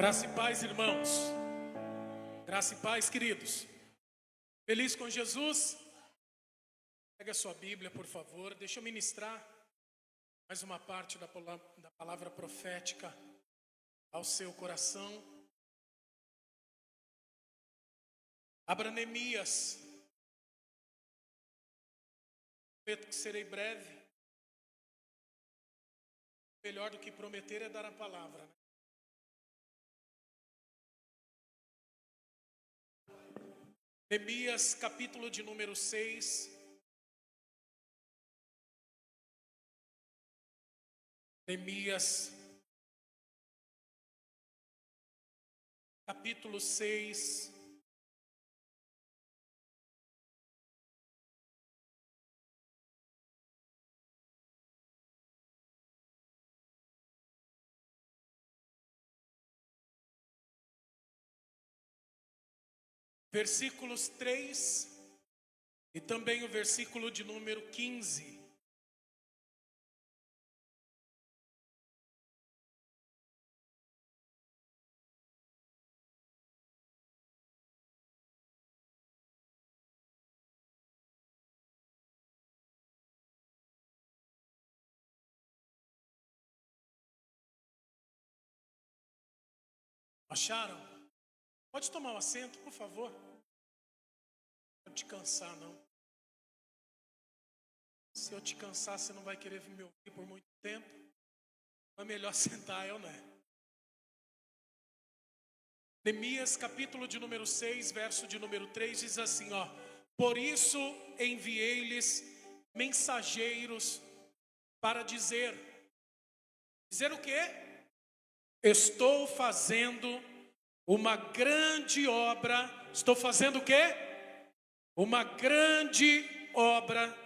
Graça e paz, irmãos. Graça e paz, queridos. Feliz com Jesus? Pega a sua Bíblia, por favor. Deixa eu ministrar mais uma parte da palavra profética ao seu coração. Abra Neemias. Prometo que serei breve. Melhor do que prometer é dar a palavra, né? Neemias, capítulo de número 6. Neemias, capítulo 6. Versículos 3 e também o versículo de número 15. Acharam? Pode tomar um assento, por favor. Não te cansar, não. Se eu te cansar, você não vai querer me ouvir por muito tempo. É melhor sentar, eu não é? Neemias, capítulo de número 6, verso de número 3, diz assim, ó. Por isso enviei-lhes mensageiros para dizer o quê? Estou fazendo uma grande obra. Estou fazendo o quê? Uma grande obra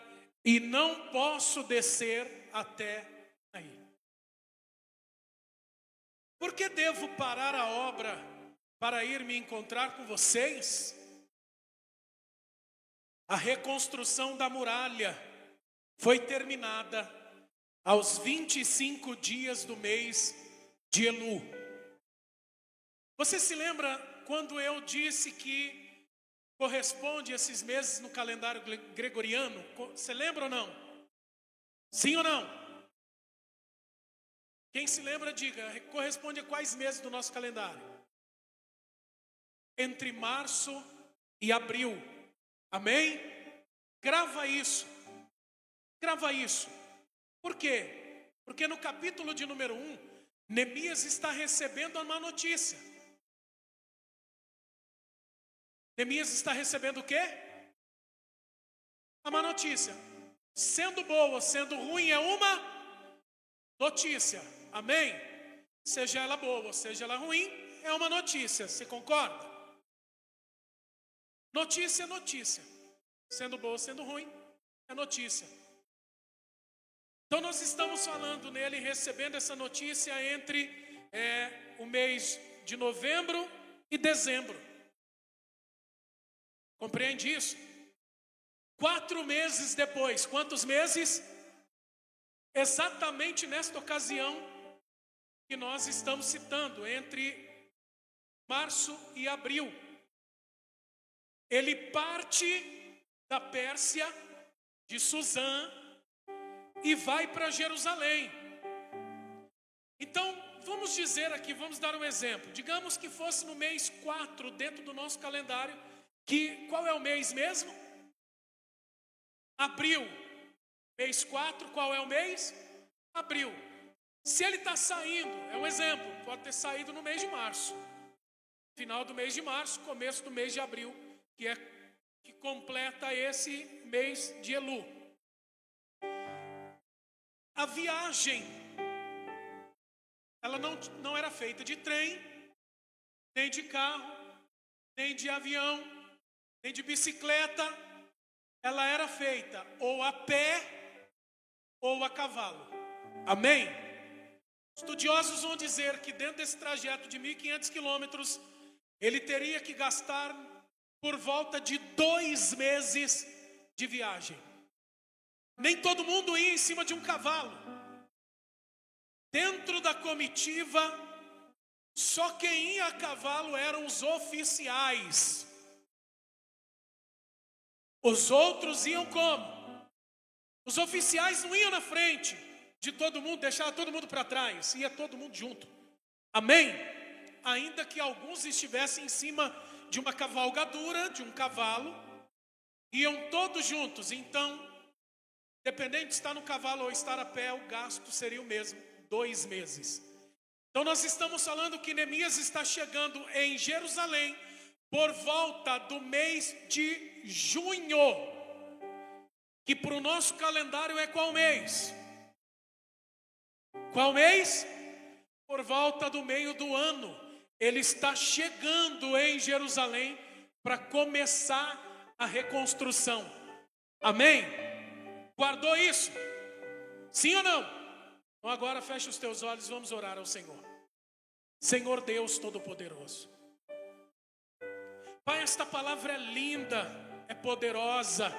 e não posso descer até aí. Por que devo parar a obra para ir me encontrar com vocês? A reconstrução da muralha foi terminada aos 25 dias do mês de Elu. Você se lembra quando eu disse que corresponde esses meses no calendário gregoriano? Você lembra ou não? Sim ou não? Quem se lembra, diga, corresponde a quais meses do nosso calendário? Entre março e abril. Amém? Grava isso. Grava isso. Por quê? Porque no capítulo de número 1, Neemias está recebendo uma notícia. Neemias está recebendo o quê? Uma notícia. Sendo boa, sendo ruim, é uma notícia. Amém? Seja ela boa, seja ela ruim, é uma notícia. Você concorda? Notícia é notícia. Sendo boa, sendo ruim, é notícia. Então nós estamos falando nele, recebendo essa notícia entre o mês de novembro e dezembro. Compreende isso? 4 meses depois, quantos meses? Exatamente nesta ocasião que nós estamos citando, entre março e abril. Ele parte da Pérsia, de Suzã, e vai para Jerusalém. Então, vamos dizer aqui, vamos dar um exemplo. Digamos que fosse no mês 4, dentro do nosso calendário, qual é o mês mesmo? Abril. Mês 4, qual é o mês? Abril. Se ele está saindo, é um exemplo, pode ter saído no mês de março. Final do mês de março, começo do mês de abril, que completa esse mês de Elu. A viagem, ela não era feita de trem, nem de carro, nem de avião, nem de bicicleta. Ela era feita ou a pé ou a cavalo. Amém? Estudiosos vão dizer que dentro desse trajeto de 1.500 quilômetros, ele teria que gastar por volta de 2 meses de viagem. Nem todo mundo ia em cima de um cavalo. Dentro da comitiva Só quem ia a cavalo eram os oficiais. Os outros iam como? Os oficiais não iam na frente de todo mundo, deixavam todo mundo para trás, ia todo mundo junto. Amém? Ainda que alguns estivessem em cima de uma cavalgadura, de um cavalo, iam todos juntos. Então, dependendo de estar no cavalo ou estar a pé, o gasto seria o mesmo, 2 meses. Então nós estamos falando que Neemias está chegando em Jerusalém por volta do mês de junho, que para o nosso calendário é qual mês? Qual mês? Por volta do meio do ano. Ele está chegando em Jerusalém para começar a reconstrução. Amém? Guardou isso? Sim ou não? Então agora fecha os teus olhos e vamos orar ao Senhor. Senhor Deus Todo-Poderoso, Pai, esta palavra é linda, é poderosa,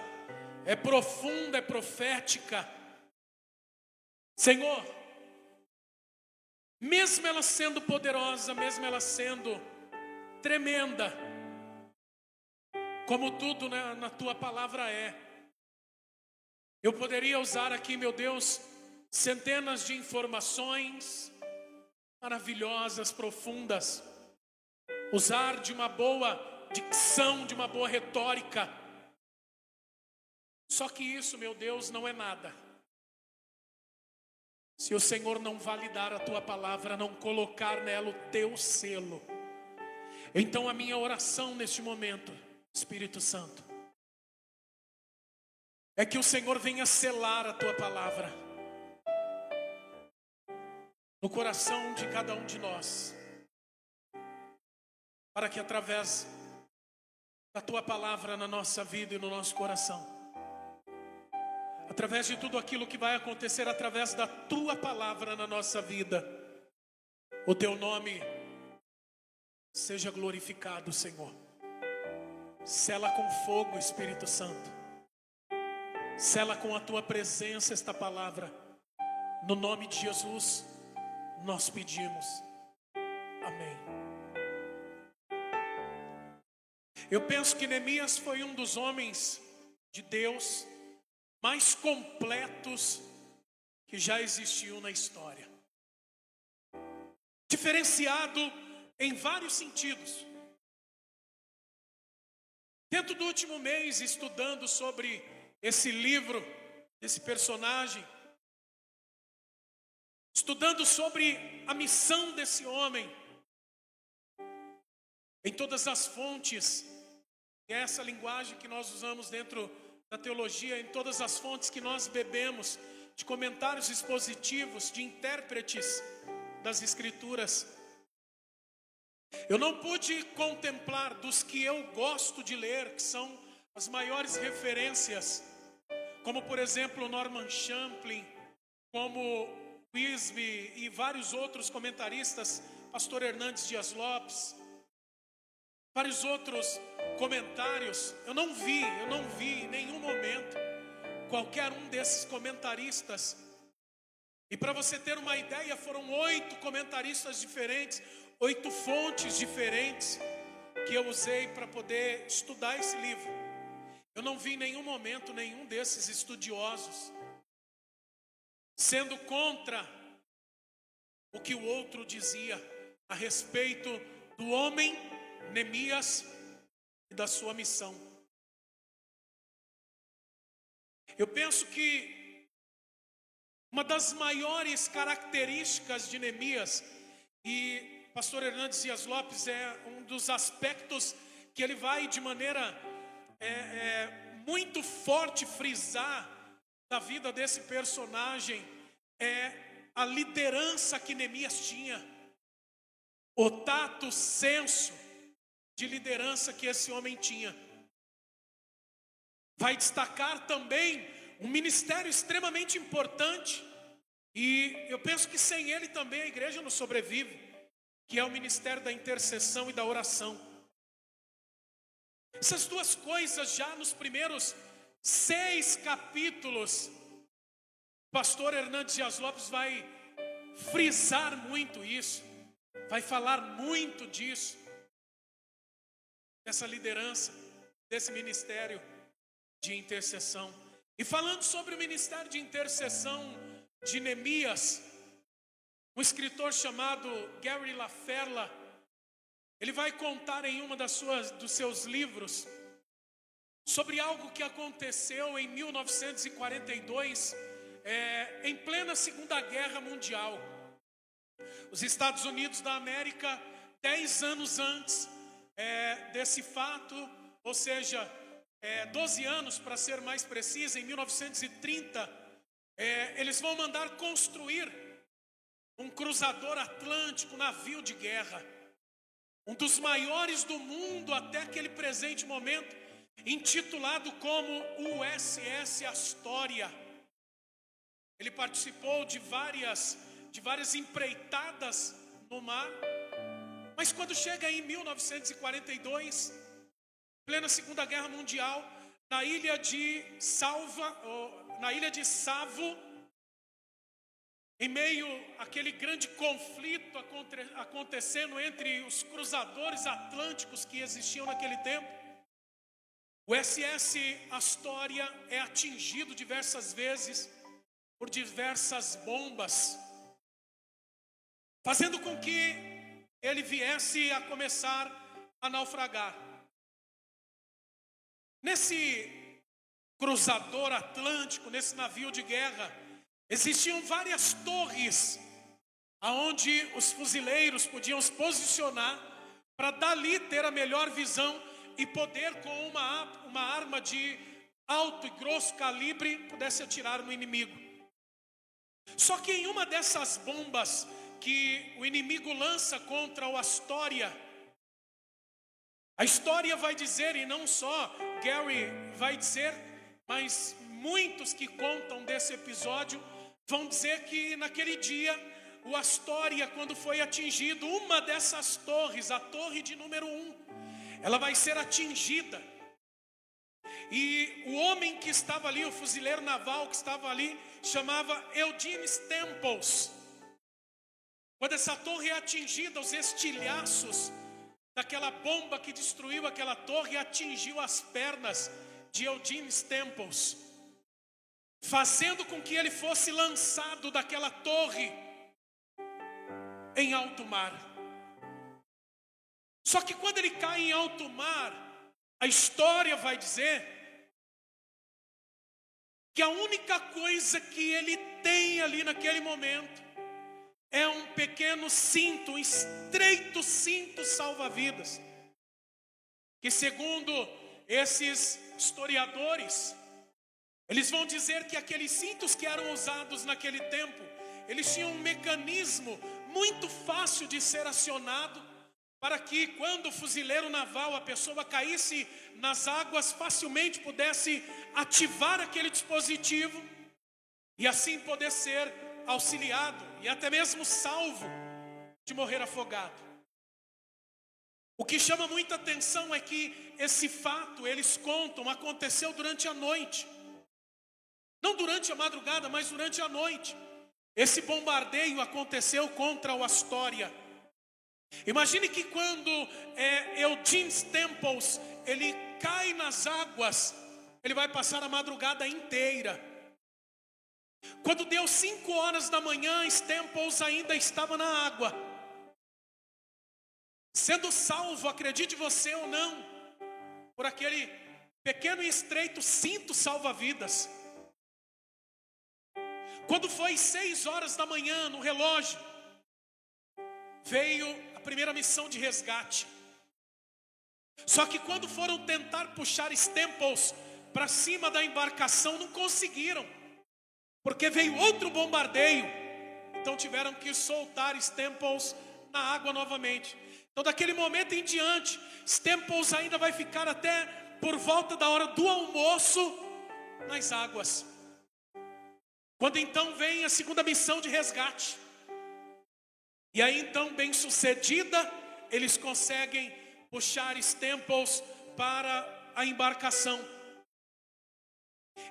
é profunda, é profética. Senhor, mesmo ela sendo poderosa, mesmo ela sendo tremenda, como tudo na tua palavra é, eu poderia usar aqui, meu Deus, centenas de informações maravilhosas, profundas, usar de uma boa dicção, de uma boa retórica. Só que isso, meu Deus, não é nada se o Senhor não validar a tua palavra, não colocar nela o teu selo. Então a minha oração neste momento, Espírito Santo, é que o Senhor venha selar a tua palavra no coração de cada um de nós, para que através da tua palavra na nossa vida e no nosso coração, através de tudo aquilo que vai acontecer através da tua palavra na nossa vida, o teu nome seja glorificado, Senhor. Sela com fogo, Espírito Santo. Sela com a tua presença esta palavra. No nome de Jesus, nós pedimos. Amém. Eu penso que Neemias foi um dos homens de Deus mais completos que já existiu na história. Diferenciado em vários sentidos. Dentro do último mês, estudando sobre esse livro, esse personagem, estudando sobre a missão desse homem, em todas as fontes, é essa linguagem que nós usamos dentro da teologia, em todas as fontes que nós bebemos, de comentários expositivos, de intérpretes das Escrituras, eu não pude contemplar dos que eu gosto de ler, que são as maiores referências, como por exemplo Norman Champlin, como Wisby e vários outros comentaristas, Pastor Hernandes Dias Lopes, vários outros comentários. Eu não vi em nenhum momento qualquer um desses comentaristas. E para você ter uma ideia, foram 8 comentaristas diferentes, 8 fontes diferentes que eu usei para poder estudar esse livro. Eu não vi em nenhum momento nenhum desses estudiosos sendo contra o que o outro dizia a respeito do homem Neemias e da sua missão. Eu penso que uma das maiores características de Neemias, e Pastor Hernandes Dias Lopes é um dos aspectos que ele vai de maneira muito forte frisar da vida desse personagem, é a liderança que Neemias tinha, o tato, senso de liderança que esse homem tinha. Vai destacar também um ministério extremamente importante, e eu penso que sem ele também a igreja não sobrevive, que é o ministério da intercessão e da oração. Essas duas coisas já nos primeiros 6 capítulos, Pastor Hernandes Dias Lopes vai frisar muito isso. vai falar muito disso, dessa liderança, desse ministério de intercessão. E falando sobre o ministério de intercessão de Neemias, um escritor chamado Gary LaFerla, ele vai contar em uma dos seus livros sobre algo que aconteceu em 1942, em plena Segunda Guerra Mundial. Os Estados Unidos da América, 10 anos antes desse fato, ou seja, 12 anos para ser mais preciso, em 1930, eles vão mandar construir um cruzador atlântico, um navio de guerra, um dos maiores do mundo até aquele presente momento, intitulado como USS Astoria. Ele participou de várias empreitadas no mar, mas quando chega em 1942, plena Segunda Guerra Mundial, na ilha de Savo, em meio àquele grande conflito acontecendo entre os cruzadores atlânticos que existiam naquele tempo, o SS Astoria é atingido diversas vezes por diversas bombas, fazendo com que ele viesse a começar a naufragar. Nesse cruzador atlântico, nesse navio de guerra, existiam várias torres aonde os fuzileiros podiam se posicionar para dali ter a melhor visão e poder, com uma arma de alto e grosso calibre, pudesse atirar no inimigo. Só que em uma dessas bombas que o inimigo lança contra o Astoria, a história vai dizer, e não só Gary vai dizer, mas muitos que contam desse episódio vão dizer que naquele dia o Astoria, quando foi atingido, uma dessas torres, a torre de número 1, ela vai ser atingida. E o homem que estava ali, o fuzileiro naval que estava ali, chamava Eugene Staples. Quando essa torre é atingida, os estilhaços daquela bomba que destruiu aquela torre atingiu as pernas de Eugene Staples, fazendo com que ele fosse lançado daquela torre em alto mar. Só que quando ele cai em alto mar, a história vai dizer que a única coisa que ele tem ali naquele momento é um pequeno cinto, um estreito cinto salva-vidas, que segundo esses historiadores, eles vão dizer que aqueles cintos que eram usados naquele tempo, eles tinham um mecanismo muito fácil de ser acionado, para que quando o fuzileiro naval, a pessoa caísse nas águas, facilmente pudesse ativar aquele dispositivo e assim poder ser auxiliado e até mesmo salvo de morrer afogado. O que chama muita atenção é que esse fato, eles contam, aconteceu durante a noite. Não durante a madrugada, mas durante a noite. Esse bombardeio aconteceu contra o Astoria. Imagine que quando Eugene Staples, ele cai nas águas, ele vai passar a madrugada inteira. Quando deu 5 horas da manhã, Staples ainda estava na água, sendo salvo, acredite você ou não, por aquele pequeno e estreito cinto salva-vidas. Quando foi 6 horas da manhã no relógio, veio a primeira missão de resgate. Só que quando foram tentar puxar Staples para cima da embarcação, não conseguiram, porque veio outro bombardeio. Então tiveram que soltar Staples na água novamente. Então daquele momento em diante, Staples ainda vai ficar até por volta da hora do almoço nas águas. Quando então vem a segunda missão de resgate. E aí então, bem sucedida, eles conseguem puxar Staples para a embarcação.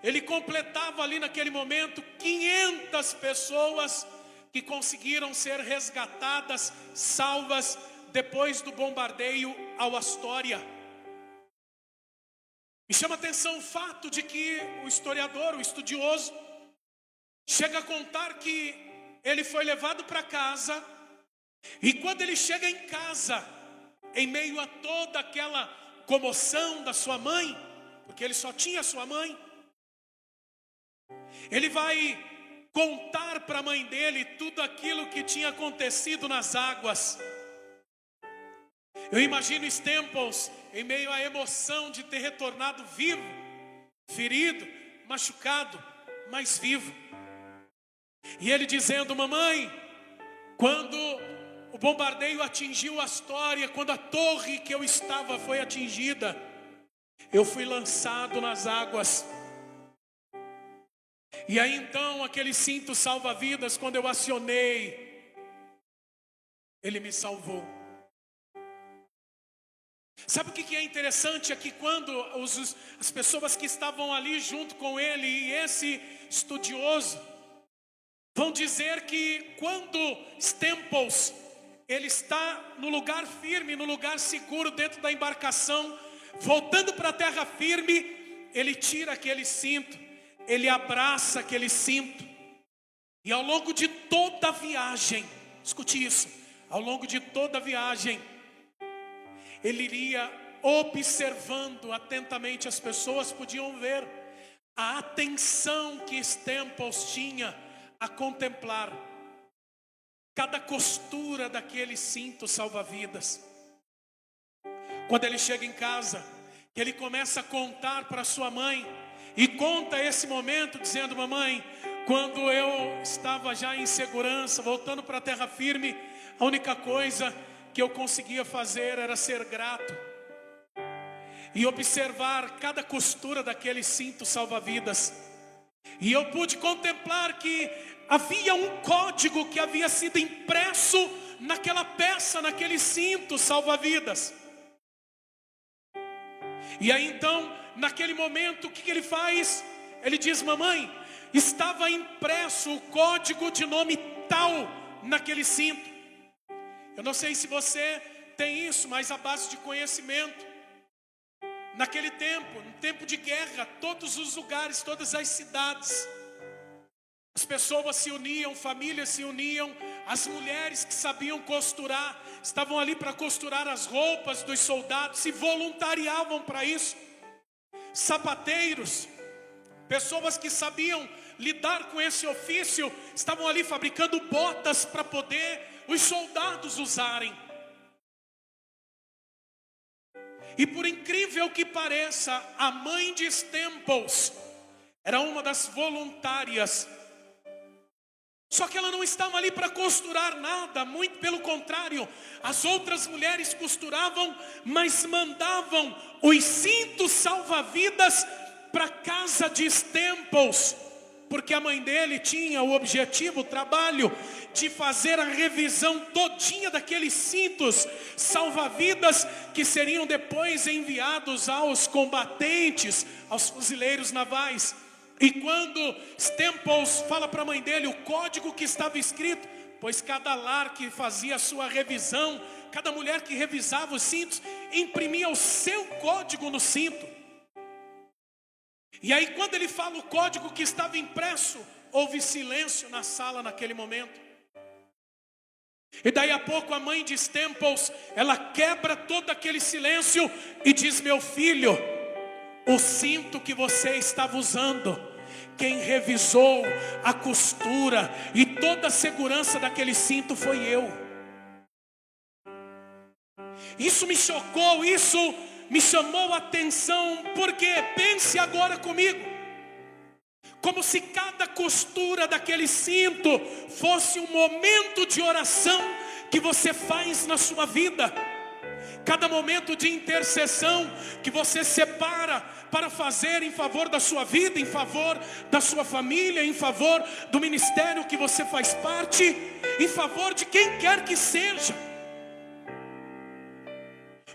Ele completava ali naquele momento 500 pessoas que conseguiram ser resgatadas, salvas, depois do bombardeio ao Astória. Me chama a atenção o fato de que o historiador, o estudioso, chega a contar que ele foi levado para casa, e quando ele chega em casa, em meio a toda aquela comoção da sua mãe, porque ele só tinha sua mãe, ele vai contar para a mãe dele tudo aquilo que tinha acontecido nas águas. Eu imagino Staples em meio à emoção de ter retornado vivo, ferido, machucado, mas vivo. E ele dizendo: mamãe, quando o bombardeio atingiu a Astória, quando a torre que eu estava foi atingida, eu fui lançado nas águas. E aí então aquele cinto salva-vidas, quando eu acionei, ele me salvou. Sabe o que é interessante? É que quando as pessoas que estavam ali junto com ele e esse estudioso vão dizer que quando Staples, ele está no lugar firme, no lugar seguro dentro da embarcação, voltando para a terra firme, ele tira aquele cinto, ele abraça aquele cinto, e ao longo de toda a viagem, escute isso, ao longo de toda a viagem, ele iria observando atentamente. As pessoas podiam ver a atenção que Staples tinha a contemplar cada costura daquele cinto salva-vidas. Quando ele chega em casa, ele começa a contar para sua mãe, e conta esse momento dizendo: mamãe, quando eu estava já em segurança, voltando para a terra firme, a única coisa que eu conseguia fazer era ser grato e observar cada costura daquele cinto salva-vidas. E eu pude contemplar que havia um código que havia sido impresso naquela peça, naquele cinto salva-vidas. E aí então, naquele momento, o que ele faz? Ele diz: mamãe, estava impresso o código de nome tal naquele cinto. Eu não sei se você tem isso, mas a base de conhecimento, naquele tempo, no tempo de guerra, todos os lugares, todas as cidades, as pessoas se uniam, famílias se uniam, as mulheres que sabiam costurar, estavam ali para costurar as roupas dos soldados, se voluntariavam para isso. Sapateiros, pessoas que sabiam lidar com esse ofício, estavam ali fabricando botas para poder os soldados usarem. E por incrível que pareça, a mãe de Staples era uma das voluntárias. Só que ela não estava ali para costurar nada, muito pelo contrário. As outras mulheres costuravam, mas mandavam os cintos salva-vidas para a casa de Staples, porque a mãe dele tinha o objetivo, o trabalho de fazer a revisão todinha daqueles cintos salva-vidas que seriam depois enviados aos combatentes, aos fuzileiros navais. E quando Staples fala para a mãe dele o código que estava escrito, pois cada lar que fazia a sua revisão, cada mulher que revisava os cintos, imprimia o seu código no cinto. E aí quando ele fala o código que estava impresso, houve silêncio na sala naquele momento. E daí a pouco a mãe de Staples, ela quebra todo aquele silêncio e diz: meu filho, o cinto que você estava usando, quem revisou a costura e toda a segurança daquele cinto foi eu. Isso me chocou, isso me chamou a atenção, porque pense agora comigo, como se cada costura daquele cinto fosse um momento de oração que você faz na sua vida, cada momento de intercessão que você separa para fazer em favor da sua vida, em favor da sua família, em favor do ministério que você faz parte, em favor de quem quer que seja.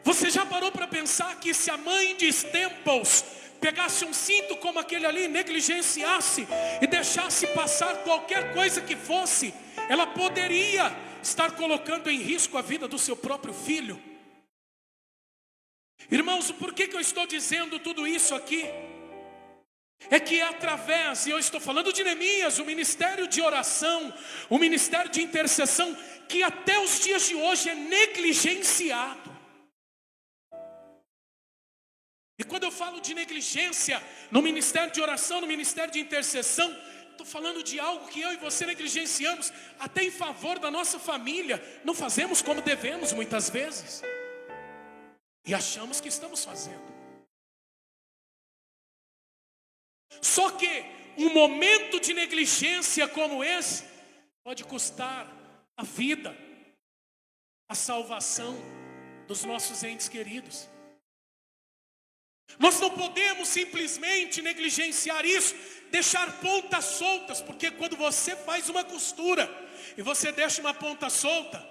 Você já parou para pensar que se a mãe de Staples pegasse um cinto como aquele ali, negligenciasse e deixasse passar qualquer coisa que fosse, ela poderia estar colocando em risco a vida do seu próprio filho. Irmãos, por que eu estou dizendo tudo isso aqui? É que é através, e eu estou falando de Neemias, o ministério de oração, o ministério de intercessão, que até os dias de hoje é negligenciado. E quando eu falo de negligência no ministério de oração, no ministério de intercessão, estou falando de algo que eu e você negligenciamos até em favor da nossa família. Não fazemos como devemos muitas vezes. E achamos que estamos fazendo. Só que um momento de negligência como esse pode custar a vida, a salvação dos nossos entes queridos. Nós não podemos simplesmente negligenciar isso, deixar pontas soltas, porque quando você faz uma costura e você deixa uma ponta solta,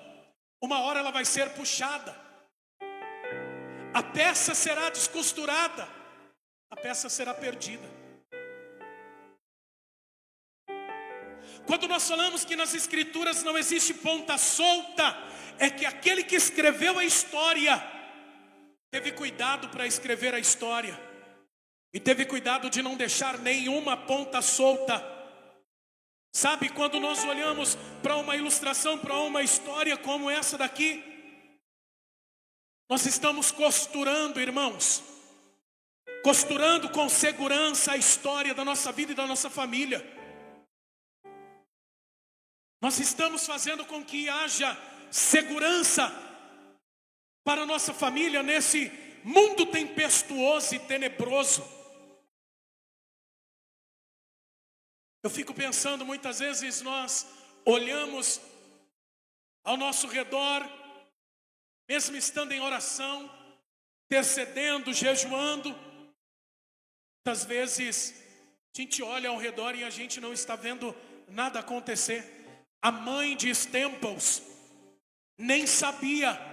uma hora ela vai ser puxada, a peça será descosturada, a peça será perdida. Quando nós falamos que nas escrituras não existe ponta solta, é que aquele que escreveu a história teve cuidado para escrever a história, e teve cuidado de não deixar nenhuma ponta solta. Sabe, quando nós olhamos para uma ilustração, para uma história como essa daqui, nós estamos costurando, irmãos, costurando com segurança a história da nossa vida e da nossa família. Nós estamos fazendo com que haja segurança para a nossa família nesse mundo tempestuoso e tenebroso. Eu fico pensando, muitas vezes nós olhamos ao nosso redor, mesmo estando em oração, intercedendo, jejuando, muitas vezes a gente olha ao redor e a gente não está vendo nada acontecer. A mãe de Staples nem sabia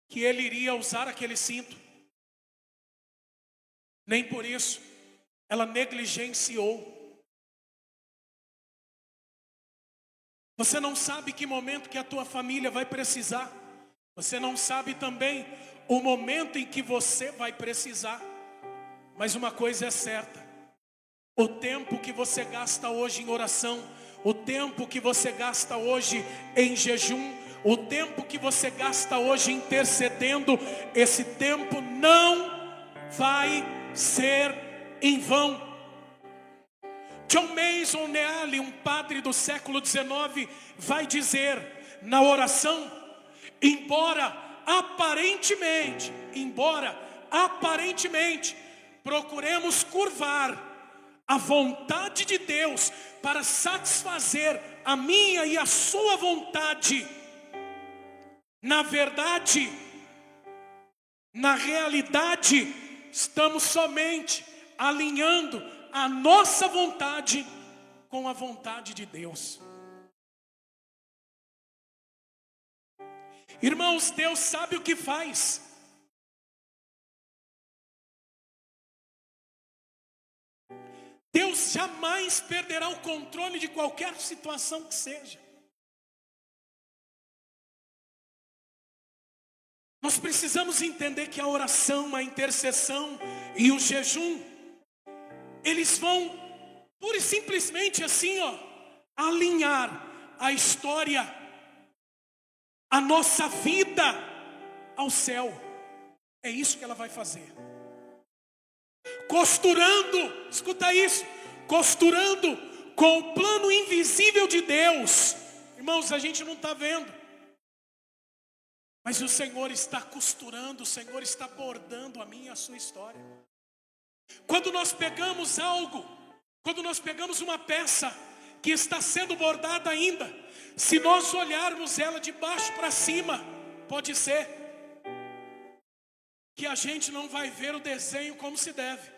que ele iria usar aquele cinto. Nem por isso ela negligenciou. Você não sabe que momento que a tua família vai precisar. Você não sabe também o momento em que você vai precisar. Mas uma coisa é certa: o tempo que você gasta hoje em oração, o tempo que você gasta hoje em jejum, o tempo que você gasta hoje intercedendo, esse tempo não vai ser em vão. John Mason Neale, um padre do século XIX, vai dizer na oração: embora aparentemente procuremos curvar a vontade de Deus para satisfazer a minha e a sua vontade, na verdade, na realidade, estamos somente alinhando a nossa vontade com a vontade de Deus. Irmãos, Deus sabe o que faz. Deus jamais perderá o controle de qualquer situação que seja. Nós precisamos entender que a oração, a intercessão e o jejum, eles vão pura e simplesmente assim, alinhar a história, a nossa vida ao céu. É isso que ela vai fazer. Costurando, escuta isso, costurando com o plano invisível de Deus. Irmãos, a gente não está vendo, mas o Senhor está costurando, o Senhor está bordando a minha e a sua história. Quando nós pegamos algo, quando nós pegamos uma peça que está sendo bordada ainda, se nós olharmos ela de baixo para cima, pode ser que a gente não vai ver o desenho como se deve.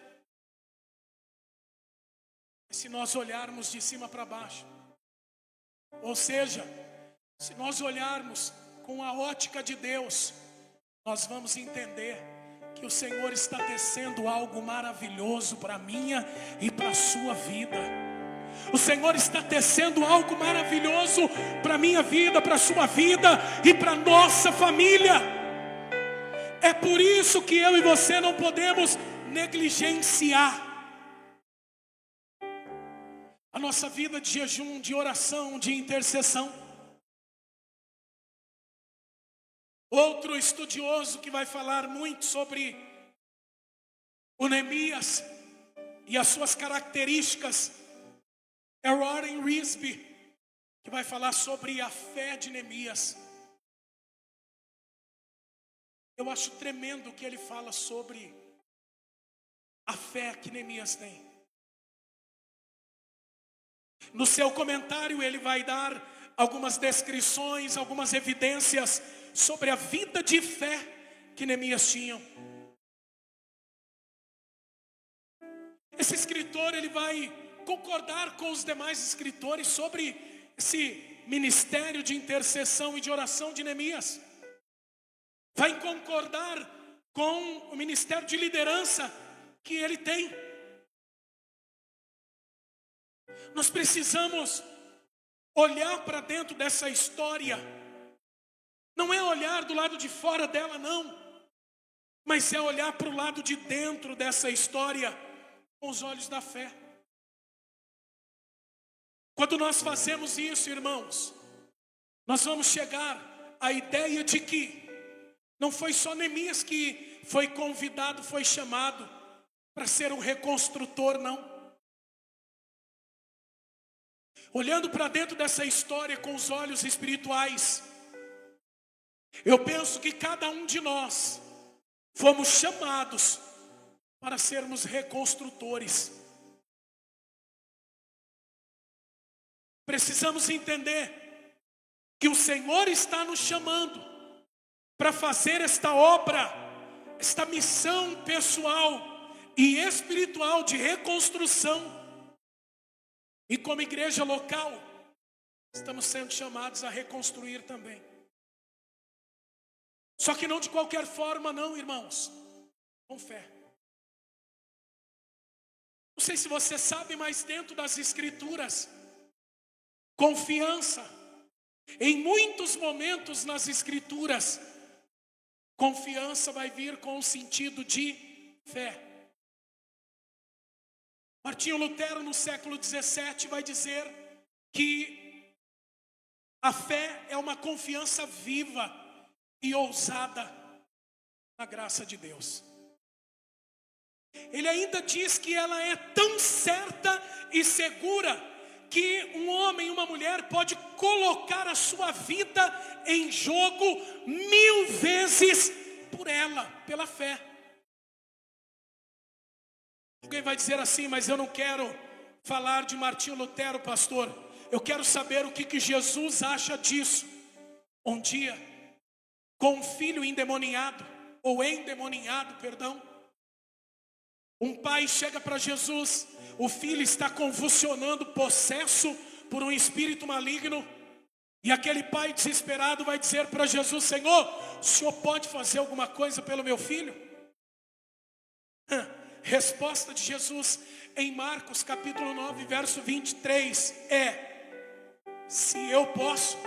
Se nós olharmos de cima para baixo, ou seja, se nós olharmos com a ótica de Deus, nós vamos entender que o Senhor está tecendo algo maravilhoso para a minha e para a sua vida. O Senhor está tecendo algo maravilhoso para a minha vida, para a sua vida e para a nossa família. É por isso que eu e você não podemos negligenciar a nossa vida de jejum, de oração, de intercessão. Outro estudioso que vai falar muito sobre o Neemias e as suas características é Warren Wiersbe, que vai falar sobre a fé de Neemias. Eu acho tremendo o que ele fala sobre a fé que Neemias tem. No seu comentário ele vai dar algumas descrições, algumas evidências sobre a vida de fé que Neemias tinha. Esse escritor ele vai concordar com os demais escritores sobre esse ministério de intercessão e de oração de Neemias. Vai concordar com o ministério de liderança que ele tem. Nós precisamos olhar para dentro dessa história. Não é olhar do lado de fora dela, não. Mas é olhar para o lado de dentro dessa história com os olhos da fé. Quando nós fazemos isso, irmãos, nós vamos chegar à ideia de que não foi só Neemias que foi convidado, foi chamado para ser um reconstrutor, não. Olhando para dentro dessa história com os olhos espirituais, eu penso que cada um de nós fomos chamados para sermos reconstrutores. Precisamos entender que o Senhor está nos chamando para fazer esta obra, esta missão pessoal e espiritual de reconstrução. E como igreja local, estamos sendo chamados a reconstruir também. Só que não de qualquer forma não, irmãos. Com fé. Não sei se você sabe, mas dentro das Escrituras, confiança. Em muitos momentos nas Escrituras, confiança vai vir com o sentido de fé. Martinho Lutero, no século 17, vai dizer que a fé é uma confiança viva e ousada na graça de Deus. Ele ainda diz que ela é tão certa e segura que um homem e uma mulher pode colocar a sua vida em jogo 1000 vezes por ela, pela fé. Alguém vai dizer assim, mas eu não quero falar de Martinho Lutero, pastor. Eu quero saber o que Jesus acha disso. Um dia, com um filho endemoniado, um pai chega para Jesus, o filho está convulsionando, possesso por um espírito maligno, e aquele pai desesperado vai dizer para Jesus: Senhor, o Senhor pode fazer alguma coisa pelo meu filho? Resposta de Jesus em Marcos capítulo 9, verso 23 é: se eu posso,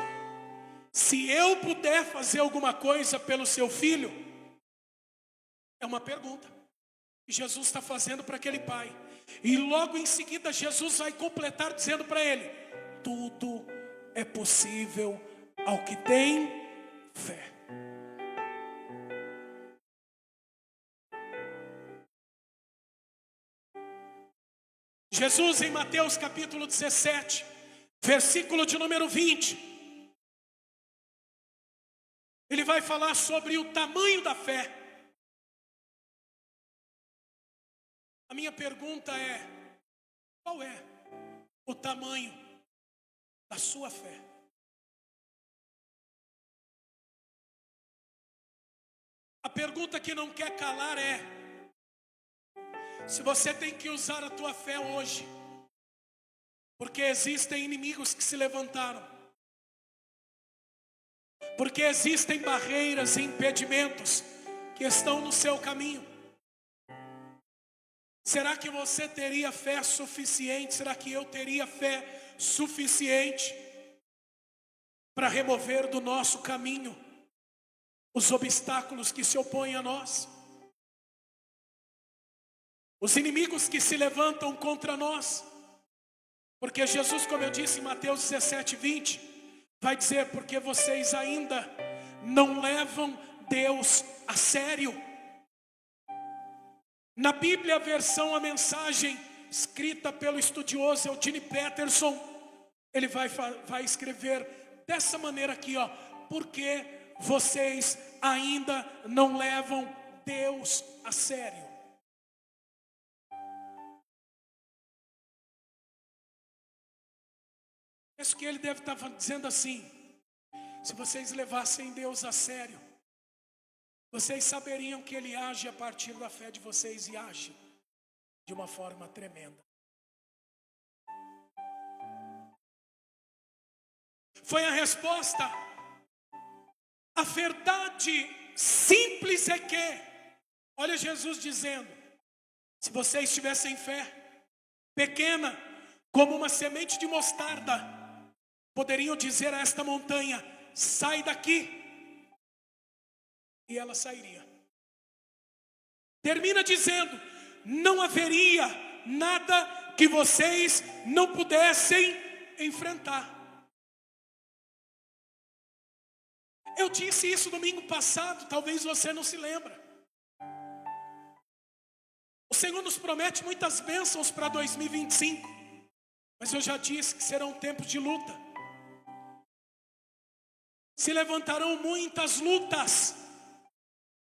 se eu puder fazer alguma coisa pelo seu filho. É uma pergunta que Jesus está fazendo para aquele pai. E logo em seguida Jesus vai completar dizendo para ele: tudo é possível ao que tem fé. Jesus em Mateus capítulo 17, versículo de número 20, ele vai falar sobre o tamanho da fé. A minha pergunta é: qual é o tamanho da sua fé? A pergunta que não quer calar é: se você tem que usar a tua fé hoje, porque existem inimigos que se levantaram, porque existem barreiras e impedimentos que estão no seu caminho. Será que você teria fé suficiente? Será que eu teria fé suficiente para remover do nosso caminho os obstáculos que se opõem a nós? Os inimigos que se levantam contra nós? Porque Jesus, como eu disse em Mateus 17:20, vai dizer: porque vocês ainda não levam Deus a sério. Na Bíblia, a versão, a mensagem, escrita pelo estudioso Eugene Peterson, ele vai escrever dessa maneira aqui, ó: porque vocês ainda não levam Deus a sério. Isso que ele deve estar dizendo assim: se vocês levassem Deus a sério, vocês saberiam que Ele age a partir da fé de vocês, e age de uma forma tremenda. Foi a resposta. A verdade simples é que, olha Jesus dizendo: se vocês tivessem fé pequena, como uma semente de mostarda, poderiam dizer a esta montanha: sai daqui, e ela sairia. Termina dizendo: não haveria nada que vocês não pudessem enfrentar. Eu disse isso domingo passado, talvez você não se lembra. O Senhor nos promete muitas bênçãos para 2025, mas eu já disse que serão tempos de luta. Se levantarão muitas lutas.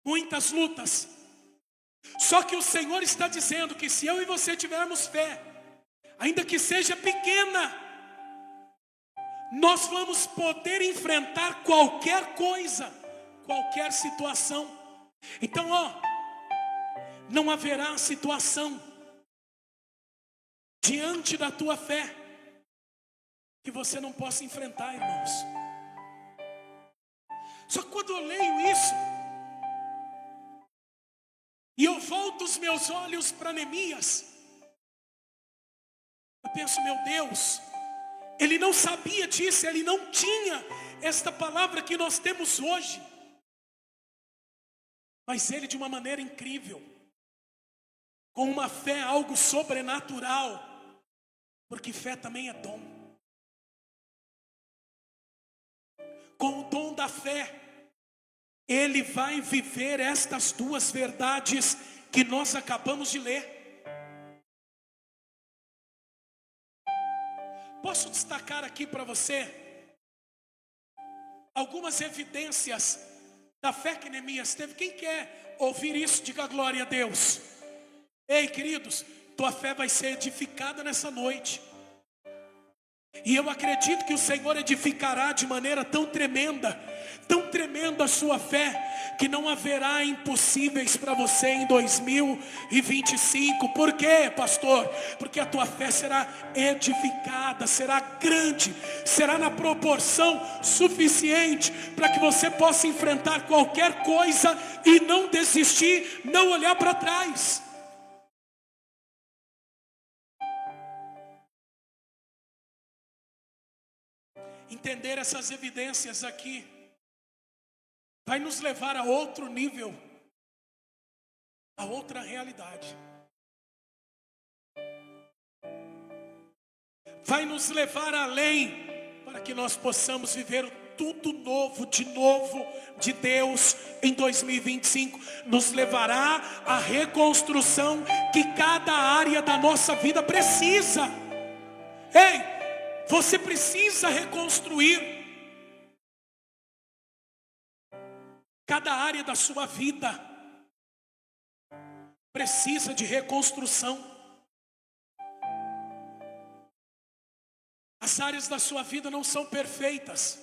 Muitas lutas. Só que o Senhor está dizendo que se eu e você tivermos fé, ainda que seja pequena, nós vamos poder enfrentar qualquer coisa, qualquer situação. Então, não haverá situação diante da tua fé que você não possa enfrentar, irmãos. Só que quando eu leio isso, e eu volto os meus olhos para Neemias, eu penso: meu Deus, ele não sabia disso, ele não tinha esta palavra que nós temos hoje. Mas ele, de uma maneira incrível, com uma fé algo sobrenatural, porque fé também é dom. Com o dom da fé, ele vai viver estas duas verdades que nós acabamos de ler. Posso destacar aqui para você algumas evidências da fé que Neemias teve. Quem quer ouvir isso, diga glória a Deus. Ei, queridos, tua fé vai ser edificada nessa noite. E eu acredito que o Senhor edificará de maneira tão tremenda a sua fé, que não haverá impossíveis para você em 2025. Por quê, pastor? Porque a tua fé será edificada, será grande, será na proporção suficiente para que você possa enfrentar qualquer coisa e não desistir, não olhar para trás. Entender essas evidências aqui vai nos levar a outro nível, a outra realidade. Vai nos levar além, para que nós possamos viver tudo novo de Deus em 2025. Nos levará à reconstrução que cada área da nossa vida precisa. Ei! Você precisa reconstruir cada área da sua vida. Precisa de reconstrução. As áreas da sua vida não são perfeitas.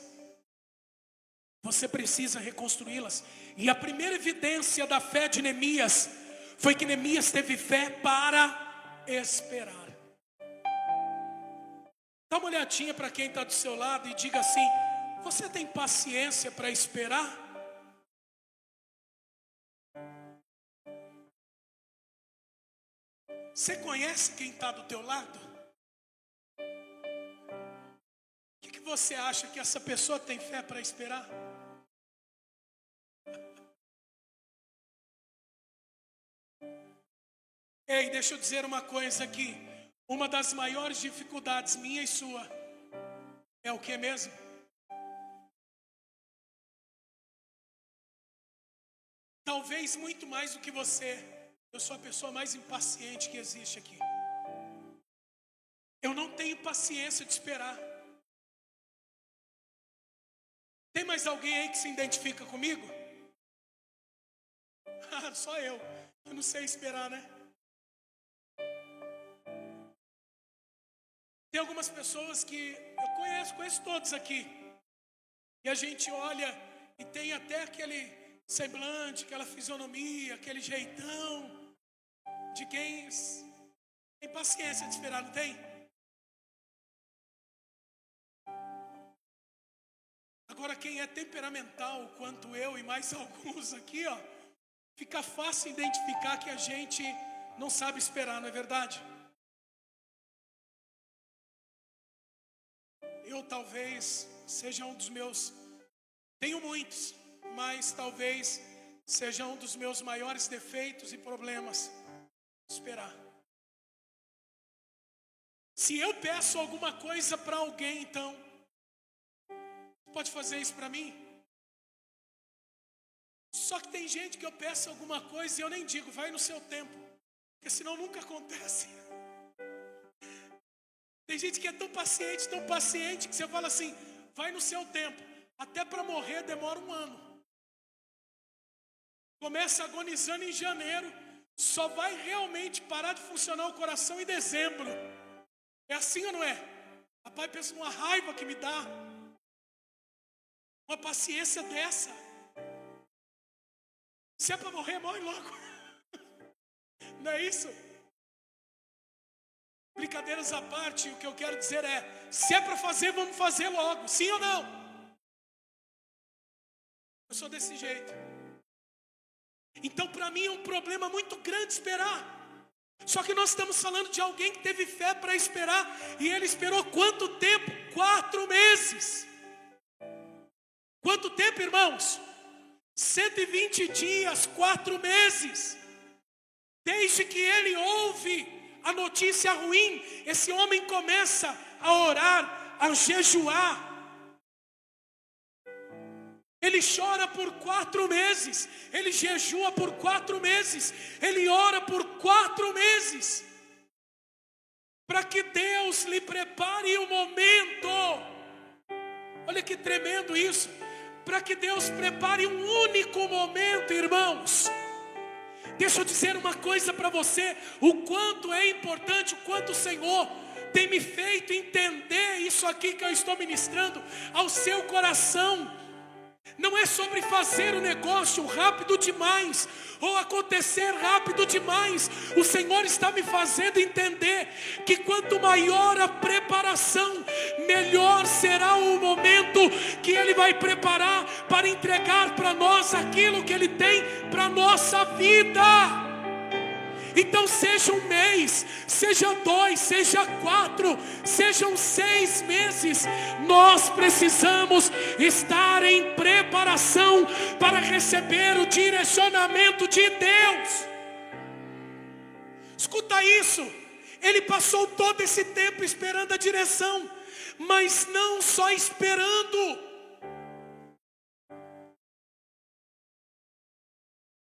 Você precisa reconstruí-las. E a primeira evidência da fé de Neemias foi que Neemias teve fé para esperar. Dá uma olhadinha para quem está do seu lado e diga assim: você tem paciência para esperar? Você conhece quem está do teu lado? O que você acha que essa pessoa tem fé para esperar? Ei, deixa eu dizer uma coisa aqui. Uma das maiores dificuldades minha e sua é o que mesmo? Talvez muito mais do que você. Eu sou a pessoa mais impaciente que existe aqui. Eu não tenho paciência de esperar. Tem mais alguém aí que se identifica comigo? Ah, só eu. Eu não sei esperar, né? Tem algumas pessoas que eu conheço todos aqui. E a gente olha e tem até aquele semblante, aquela fisionomia, aquele jeitão de quem tem paciência de esperar, não tem? Agora quem é temperamental quanto eu e mais alguns aqui, ó, fica fácil identificar que a gente não sabe esperar, não é verdade? Eu talvez seja um dos meus, tenho muitos, mas talvez seja um dos meus maiores defeitos e problemas, esperar. Se eu peço alguma coisa para alguém, então, pode fazer isso para mim? Só que tem gente que eu peço alguma coisa e eu nem digo, vai no seu tempo, porque senão nunca acontece. Tem gente que é tão paciente, que você fala assim, vai no seu tempo. Até para morrer demora 1 ano. Começa agonizando em janeiro, só vai realmente parar de funcionar o coração em dezembro. É assim ou não é? Rapaz, pensa numa raiva que me dá. Uma paciência dessa. Se é para morrer, morre logo. Não é isso? Brincadeiras à parte, o que eu quero dizer é, se é para fazer, vamos fazer logo, sim ou não? Eu sou desse jeito. Então para mim é um problema muito grande esperar. Só que nós estamos falando de alguém que teve fé para esperar. E ele esperou quanto tempo? 4 meses. Quanto tempo, irmãos? 120 dias, 4 meses. Desde que ele ouve a notícia ruim, esse homem começa a orar, a jejuar. Ele chora por 4 meses, ele jejua por 4 meses, ele ora por 4 meses, para que Deus lhe prepare o momento. Olha que tremendo isso, para que Deus prepare um único momento, irmãos. Deixa eu dizer uma coisa para você, o quanto é importante, o quanto o Senhor tem me feito entender isso aqui que eu estou ministrando ao seu coração. Não é sobre fazer o negócio rápido demais, ou acontecer rápido demais. O Senhor está me fazendo entender que quanto maior a preparação, melhor será o momento que Ele vai preparar para entregar para nós aquilo que Ele tem para a nossa vida. Então seja 1 mês, seja 2, seja 4, sejam 6 meses, nós precisamos estar em preparação para receber o direcionamento de Deus. Escuta isso, ele passou todo esse tempo esperando a direção, mas não só esperando.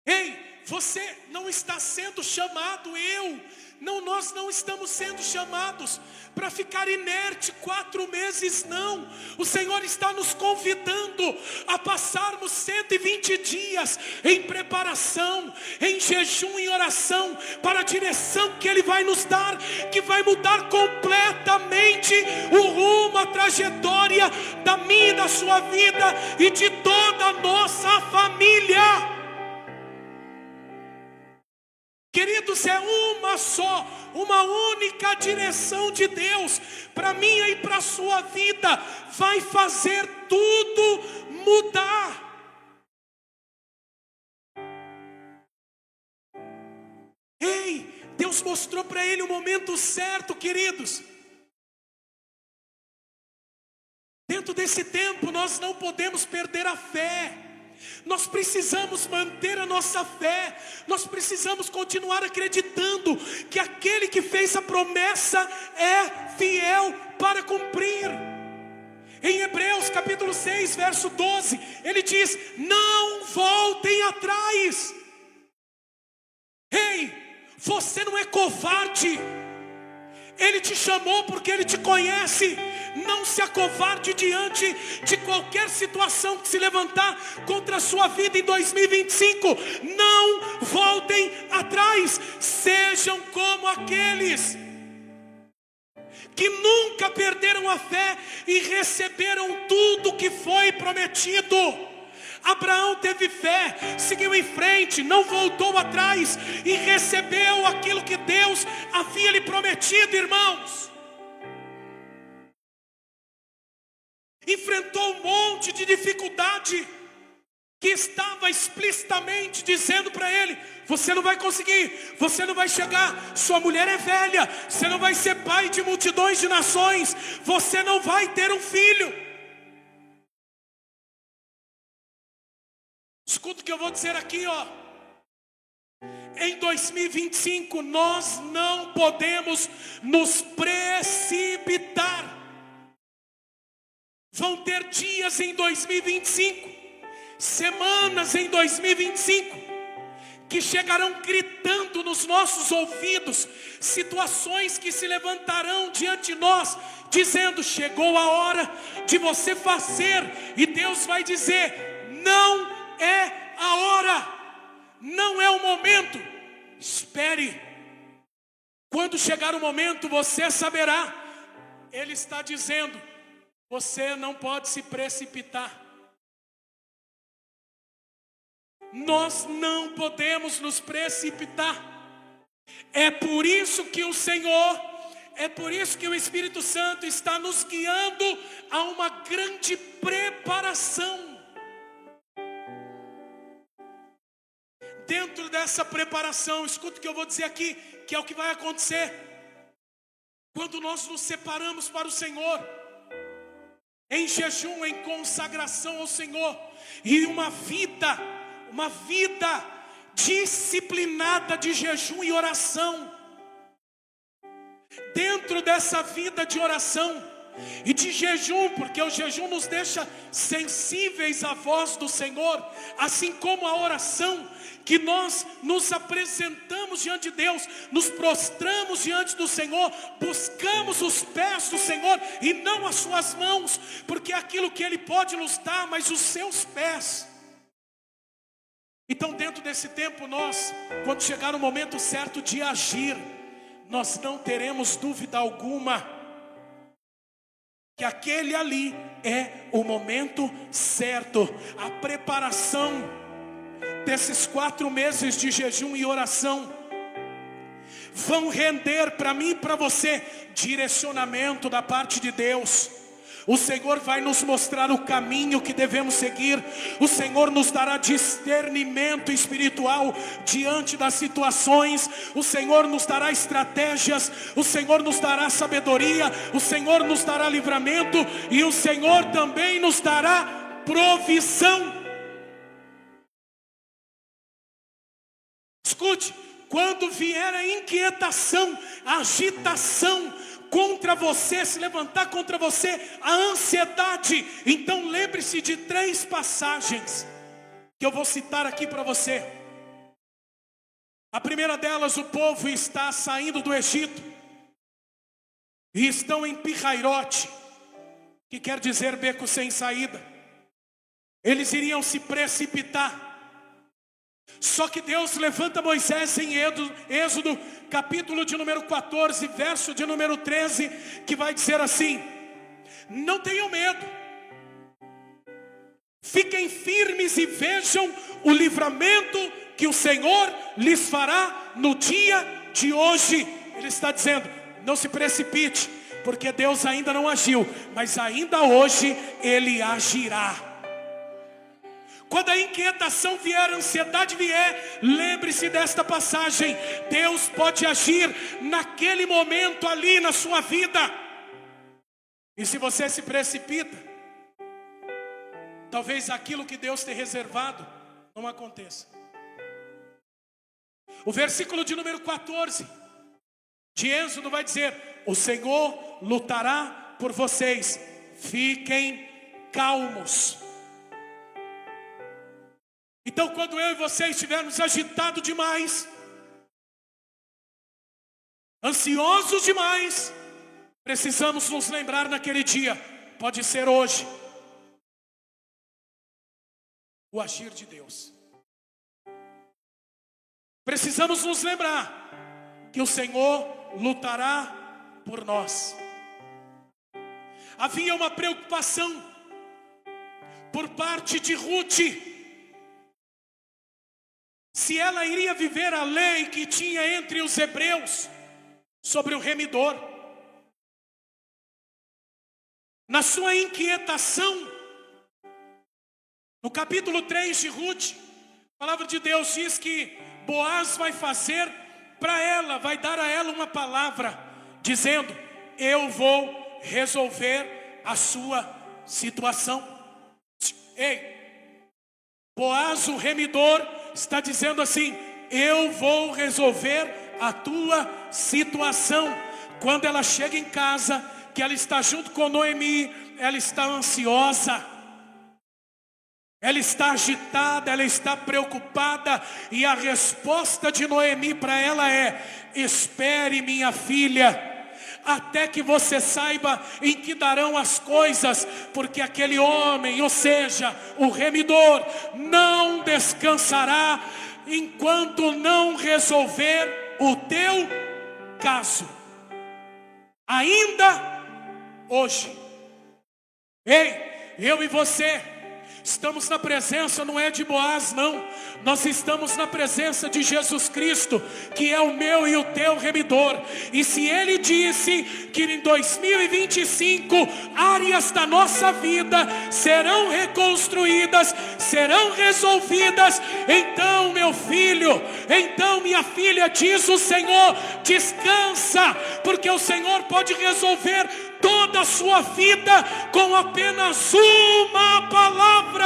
Ei, você não está sendo chamado, nós não estamos sendo chamados para ficar inerte 4 meses, não. O Senhor está nos convidando a passarmos 120 dias em preparação, em jejum e oração, para a direção que Ele vai nos dar, que vai mudar completamente o rumo, a trajetória da minha e da sua vida e de toda a nossa família. Queridos, é uma única direção de Deus para mim e para a sua vida, vai fazer tudo mudar. Ei, Deus mostrou mostrou para ele o momento certo, queridos. Dentro desse tempo nós não podemos perder a fé. Nós precisamos manter a nossa fé. Nós precisamos continuar acreditando que aquele que fez a promessa é fiel para cumprir. Em Hebreus capítulo 6, verso 12, ele diz: não voltem atrás. Ei, você não é covarde. Ele te chamou porque Ele te conhece. Não se acovarde diante de qualquer situação que se levantar contra a sua vida em 2025. Não voltem atrás. Sejam como aqueles que nunca perderam a fé e receberam tudo que foi prometido. Abraão teve fé, seguiu em frente, não voltou atrás e recebeu aquilo que Deus havia lhe prometido, irmãos. Enfrentou um monte de dificuldade que estava explicitamente dizendo para ele: você não vai conseguir, você não vai chegar, sua mulher é velha, você não vai ser pai de multidões de nações, você não vai ter um filho. Escuta o que eu vou dizer aqui, ó. Em 2025 nós não podemos nos precipitar. Vão ter dias em 2025, semanas em 2025, que chegarão gritando nos nossos ouvidos, situações que se levantarão diante de nós, dizendo: chegou a hora de você fazer. E Deus vai dizer: não é a hora, não é o momento. Espere, quando chegar o momento você saberá. Ele está dizendo: você não pode se precipitar. Nós não podemos nos precipitar. É por isso que o Senhor, é por isso que o Espírito Santo está nos guiando a uma grande preparação. Dentro dessa preparação, escuta o que eu vou dizer aqui, que é o que vai acontecer quando nós nos separamos para o Senhor, em jejum, em consagração ao Senhor, e uma vida disciplinada de jejum e oração. Dentro dessa vida de oração e de jejum, porque o jejum nos deixa sensíveis à voz do Senhor, assim como a oração, que nós nos apresentamos diante de Deus, nos prostramos diante do Senhor, buscamos os pés do Senhor e não as suas mãos, porque é aquilo que Ele pode nos dar, mas os seus pés. Então, dentro desse tempo, nós, quando chegar o momento certo de agir, nós não teremos dúvida alguma que aquele ali é o momento certo. A preparação desses 4 meses de jejum e oração vão render para mim e para você direcionamento da parte de Deus. O Senhor vai nos mostrar o caminho que devemos seguir. O Senhor nos dará discernimento espiritual diante das situações. O Senhor nos dará estratégias. O Senhor nos dará sabedoria. O Senhor nos dará livramento. E o Senhor também nos dará provisão. Escute, quando vier a inquietação, a agitação contra você, se levantar contra você, a ansiedade, então lembre-se de 3 passagens que eu vou citar aqui para você. A primeira delas: o povo está saindo do Egito e estão em Pirairote, que quer dizer beco sem saída. Eles iriam se precipitar. Só que Deus levanta Moisés em Êxodo, capítulo de número 14, verso de número 13, que vai dizer assim: não tenham medo, fiquem firmes e vejam o livramento que o Senhor lhes fará no dia de hoje. Ele está dizendo: não se precipite, porque Deus ainda não agiu, mas ainda hoje Ele agirá. Quando a inquietação vier, a ansiedade vier, lembre-se desta passagem. Deus pode agir naquele momento ali na sua vida. E se você se precipita, talvez aquilo que Deus tem reservado não aconteça. O versículo de número 14 de Êxodo vai dizer: o Senhor lutará por vocês, fiquem calmos. Então, quando eu e você estivermos agitados demais, ansiosos demais, precisamos nos lembrar naquele dia, pode ser hoje, o agir de Deus. Precisamos nos lembrar que o Senhor lutará por nós. Havia uma preocupação por parte de Ruth, se ela iria viver a lei que tinha entre os hebreus sobre o remidor. Na sua inquietação, no capítulo 3 de Ruth, a palavra de Deus diz que Boaz vai fazer para ela, vai dar a ela uma palavra, dizendo: eu vou resolver a sua situação. Ei, Boaz, o remidor, está dizendo assim: eu vou resolver a tua situação. Quando ela chega em casa, que ela está junto com Noemi, ela está ansiosa, ela está agitada, ela está preocupada. E a resposta de Noemi para ela é: espere, minha filha, até que você saiba em que darão as coisas, porque aquele homem, ou seja, o remidor, não descansará enquanto não resolver o teu caso. Ainda hoje, ei, eu e você estamos na presença, não é de Boaz não, nós estamos na presença de Jesus Cristo, que é o meu e o teu remidor. E se Ele disse que em 2025 áreas da nossa vida serão reconstruídas, serão resolvidas, então meu filho, então minha filha, diz o Senhor, descansa, porque o Senhor pode resolver toda a sua vida com apenas uma palavra.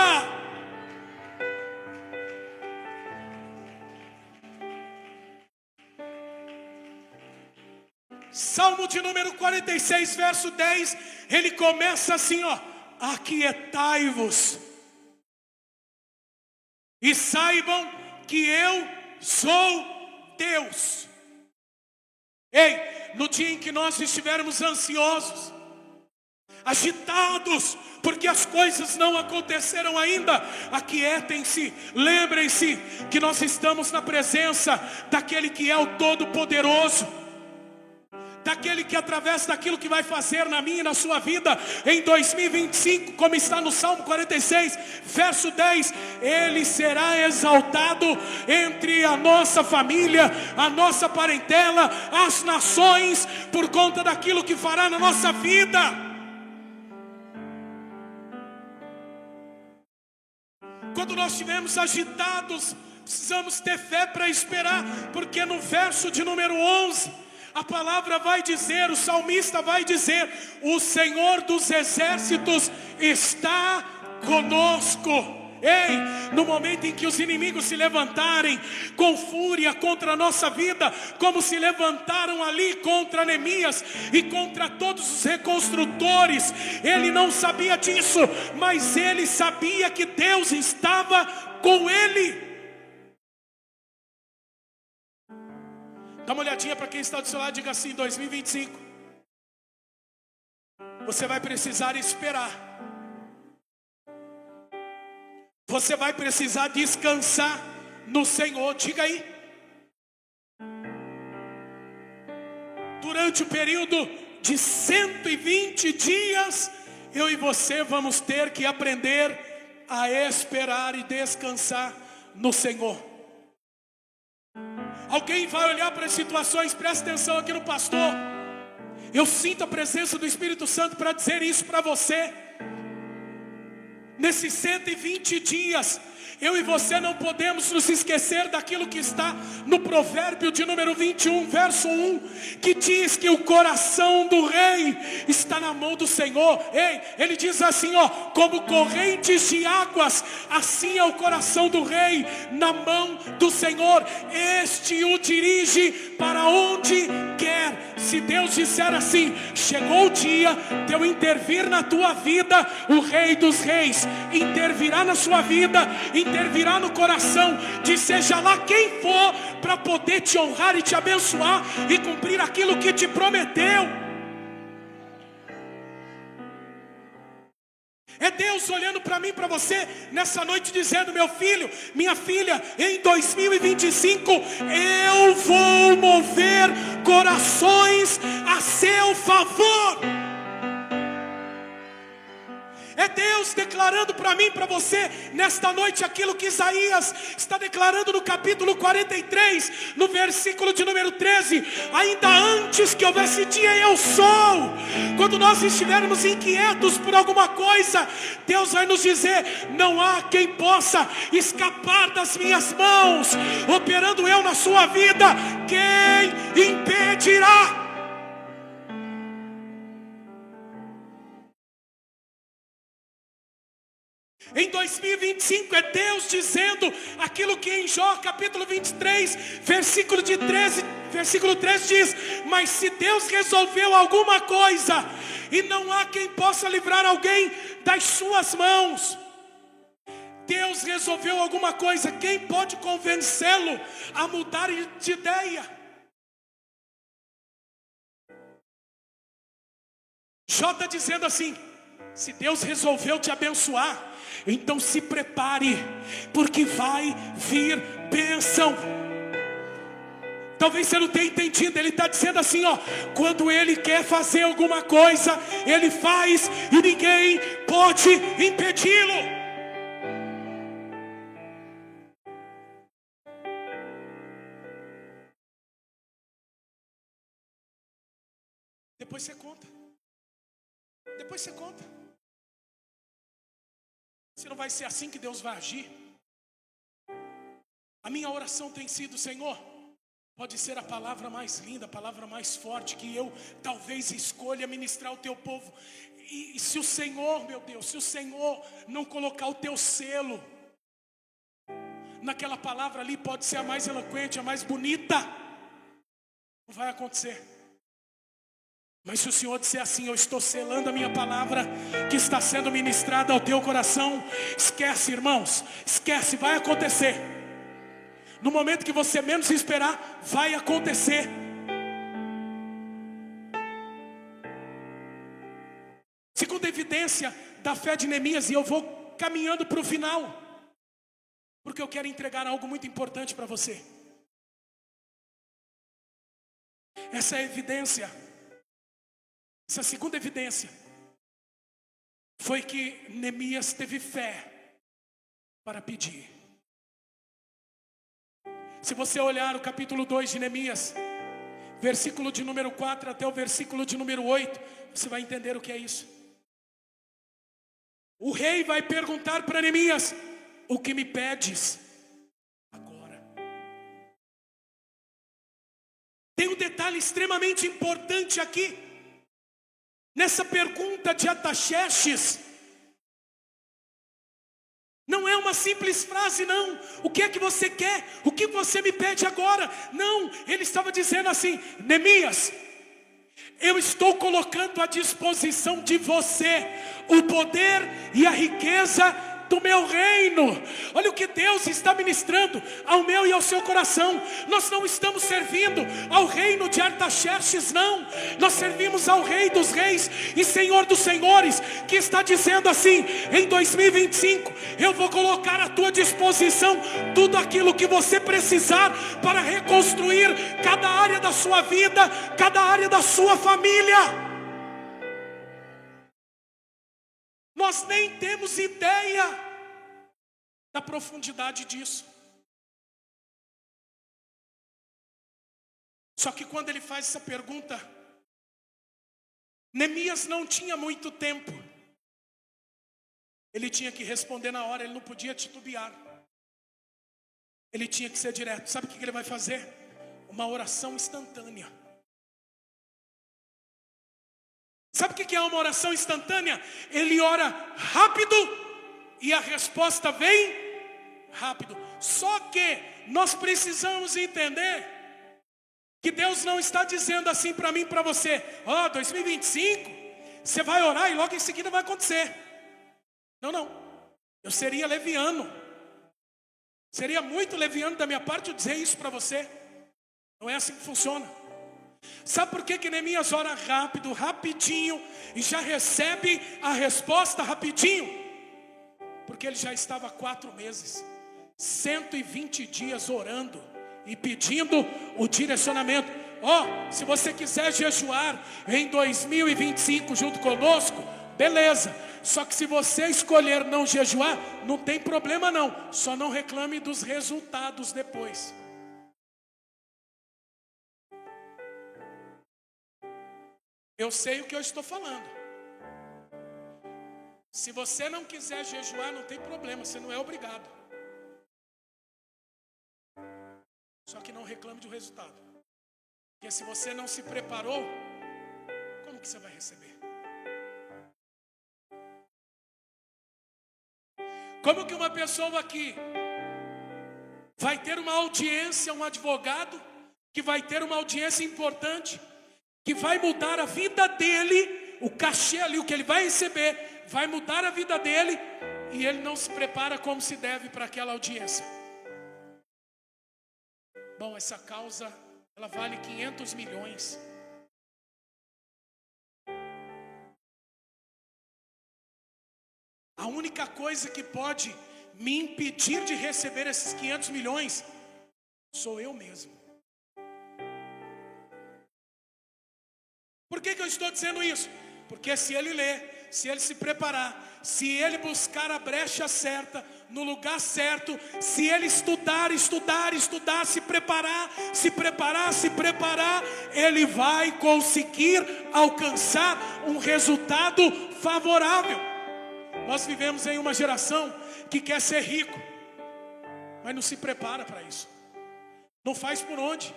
Salmo de número 46, verso 10, ele começa assim, ó: aquietai-vos e saibam que eu sou Deus. Ei, no dia em que nós estivermos ansiosos, agitados, porque as coisas não aconteceram ainda, aquietem-se, lembrem-se que nós estamos na presença daquele que é o Todo-Poderoso, daquele que através daquilo que vai fazer na minha e na sua vida em 2025, como está no Salmo 46, verso 10, Ele será exaltado entre a nossa família, a nossa parentela, as nações, por conta daquilo que fará na nossa vida. Quando nós estivermos agitados, precisamos ter fé para esperar, porque no verso de número 11, a palavra vai dizer, o salmista vai dizer: o Senhor dos exércitos está conosco. Ei, no momento em que os inimigos se levantarem com fúria contra a nossa vida, como se levantaram ali contra Neemias e contra todos os reconstrutores, ele não sabia disso, mas ele sabia que Deus estava com ele. Dá uma olhadinha para quem está do seu lado e diga assim: 2025 você vai precisar esperar, você vai precisar descansar no Senhor. Diga aí. Durante o período de 120 dias, eu e você vamos ter que aprender a esperar e descansar no Senhor. Alguém vai olhar para as situações, presta atenção aqui no pastor. Eu sinto a presença do Espírito Santo para dizer isso para você. Nesses 120 dias, Eu e você não podemos nos esquecer daquilo que está no provérbio de número 21, verso 1, que diz que o coração do rei está na mão do Senhor. Ei, ele diz assim, ó, como correntes de águas, assim é o coração do rei na mão do Senhor. Este o dirige para onde quer. Se Deus disser assim, chegou o dia de eu intervir na tua vida, o Rei dos Reis intervirá na sua vida, intervirá no coração de seja lá quem for, para poder te honrar e te abençoar e cumprir aquilo que te prometeu. É Deus olhando para mim, para você, nessa noite dizendo, meu filho, minha filha, em 2025, eu vou mover corações a seu favor. É Deus declarando para mim, para você, nesta noite, aquilo que Isaías está declarando no capítulo 43, no versículo de número 13. Ainda antes que houvesse dia, eu sou. Quando nós estivermos inquietos por alguma coisa, Deus vai nos dizer, não há quem possa escapar das minhas mãos. Operando eu na sua vida, quem impedirá? Em 2025 é Deus dizendo aquilo que em Jó capítulo 23, versículo 13 diz, mas se Deus resolveu alguma coisa, e não há quem possa livrar alguém das suas mãos. Deus resolveu alguma coisa, quem pode convencê-lo a mudar de ideia? Jó está dizendo assim, se Deus resolveu te abençoar, então se prepare, porque vai vir bênção. Talvez você não tenha entendido, ele está dizendo assim, ó, quando ele quer fazer alguma coisa, ele faz e ninguém pode impedi-lo. Depois você conta. Depois você conta. Se não vai ser assim que Deus vai agir. A minha oração tem sido, Senhor, pode ser a palavra mais linda, a palavra mais forte que eu talvez escolha ministrar ao teu povo. E se o Senhor, meu Deus, se o Senhor não colocar o teu selo naquela palavra ali, pode ser a mais eloquente, a mais bonita, não vai acontecer. Mas se o Senhor disser assim, eu estou selando a minha palavra que está sendo ministrada ao teu coração, esquece, irmãos, esquece, vai acontecer. No momento que você menos esperar, vai acontecer. Segunda evidência da fé de Neemias, e eu vou caminhando para o final, porque eu quero entregar algo muito importante para você. Essa é a evidência. Essa segunda evidência foi que Neemias teve fé para pedir. Se você olhar o capítulo 2 de Neemias, versículo de número 4 até o versículo de número 8, você vai entender o que é isso. O rei vai perguntar para Neemias, o que me pedes agora? Tem um detalhe extremamente importante aqui. Nessa pergunta de Artaxerxes, não é uma simples frase, não. O que é que você quer? O que você me pede agora? Não, ele estava dizendo assim, Neemias, eu estou colocando à disposição de você o poder e a riqueza do meu reino. Olha o que Deus está ministrando ao meu e ao seu coração. Nós não estamos servindo ao reino de Artaxerxes, não. Nós servimos ao Rei dos Reis e Senhor dos Senhores, que está dizendo assim, em 2025, eu vou colocar à tua disposição tudo aquilo que você precisar para reconstruir cada área da sua vida, cada área da sua família. Nós nem temos ideia da profundidade disso. Só que quando ele faz essa pergunta, Neemias não tinha muito tempo. Ele tinha que responder na hora, ele não podia titubear. ele tinha que ser direto. Sabe o que ele vai fazer? Uma oração instantânea. Sabe o que é uma oração instantânea? Ele ora rápido e a resposta vem rápido. Só que nós precisamos entender que Deus não está dizendo assim para mim e para você: 2025, você vai orar e logo em seguida vai acontecer. Não. Eu seria leviano. Seria muito leviano da minha parte eu dizer isso para você. Não é assim que funciona. Sabe por que Neemias ora rápido, rapidinho, e já recebe a resposta rapidinho? Porque ele já estava 4 meses, 120 dias orando e pedindo o direcionamento. Se você quiser jejuar em 2025 junto conosco, beleza. Só que se você escolher não jejuar, não tem problema não. Só não reclame dos resultados depois. Eu sei o que eu estou falando. Se você não quiser jejuar, não tem problema, você não é obrigado. Só que não reclame do resultado. Porque se você não se preparou, como que você vai receber? Como que uma pessoa aqui vai ter uma audiência, um advogado, que vai ter uma audiência importante, que vai mudar a vida dele, o cachê ali, o que ele vai receber, vai mudar a vida dele, e ele não se prepara como se deve para aquela audiência? Bom, essa causa, ela vale 500 milhões. A única coisa que pode me impedir de receber esses 500 milhões sou eu mesmo. Por que eu estou dizendo isso? Porque se ele ler, se ele se preparar, se ele buscar a brecha certa, no lugar certo, se ele estudar, se preparar, ele vai conseguir alcançar um resultado favorável. Nós vivemos em uma geração que quer ser rico, mas não se prepara para isso. Não faz por onde.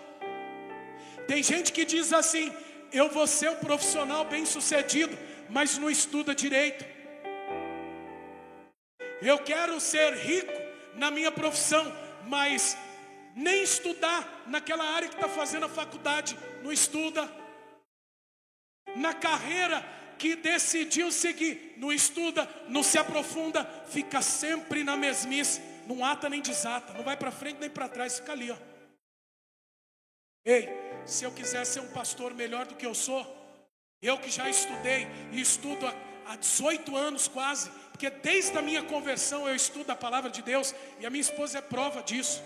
Tem gente que diz assim: eu vou ser um profissional bem sucedido, mas não estuda direito. Eu quero ser rico na minha profissão, mas nem estudar naquela área que está fazendo a faculdade, não estuda. Na carreira que decidiu seguir, não estuda, não se aprofunda, fica sempre na mesmice, não ata nem desata, não vai para frente nem para trás, fica ali, Ei, se eu quiser ser um pastor melhor do que eu sou, eu que já estudei e estudo há 18 anos quase, porque desde a minha conversão eu estudo a palavra de Deus, e a minha esposa é prova disso.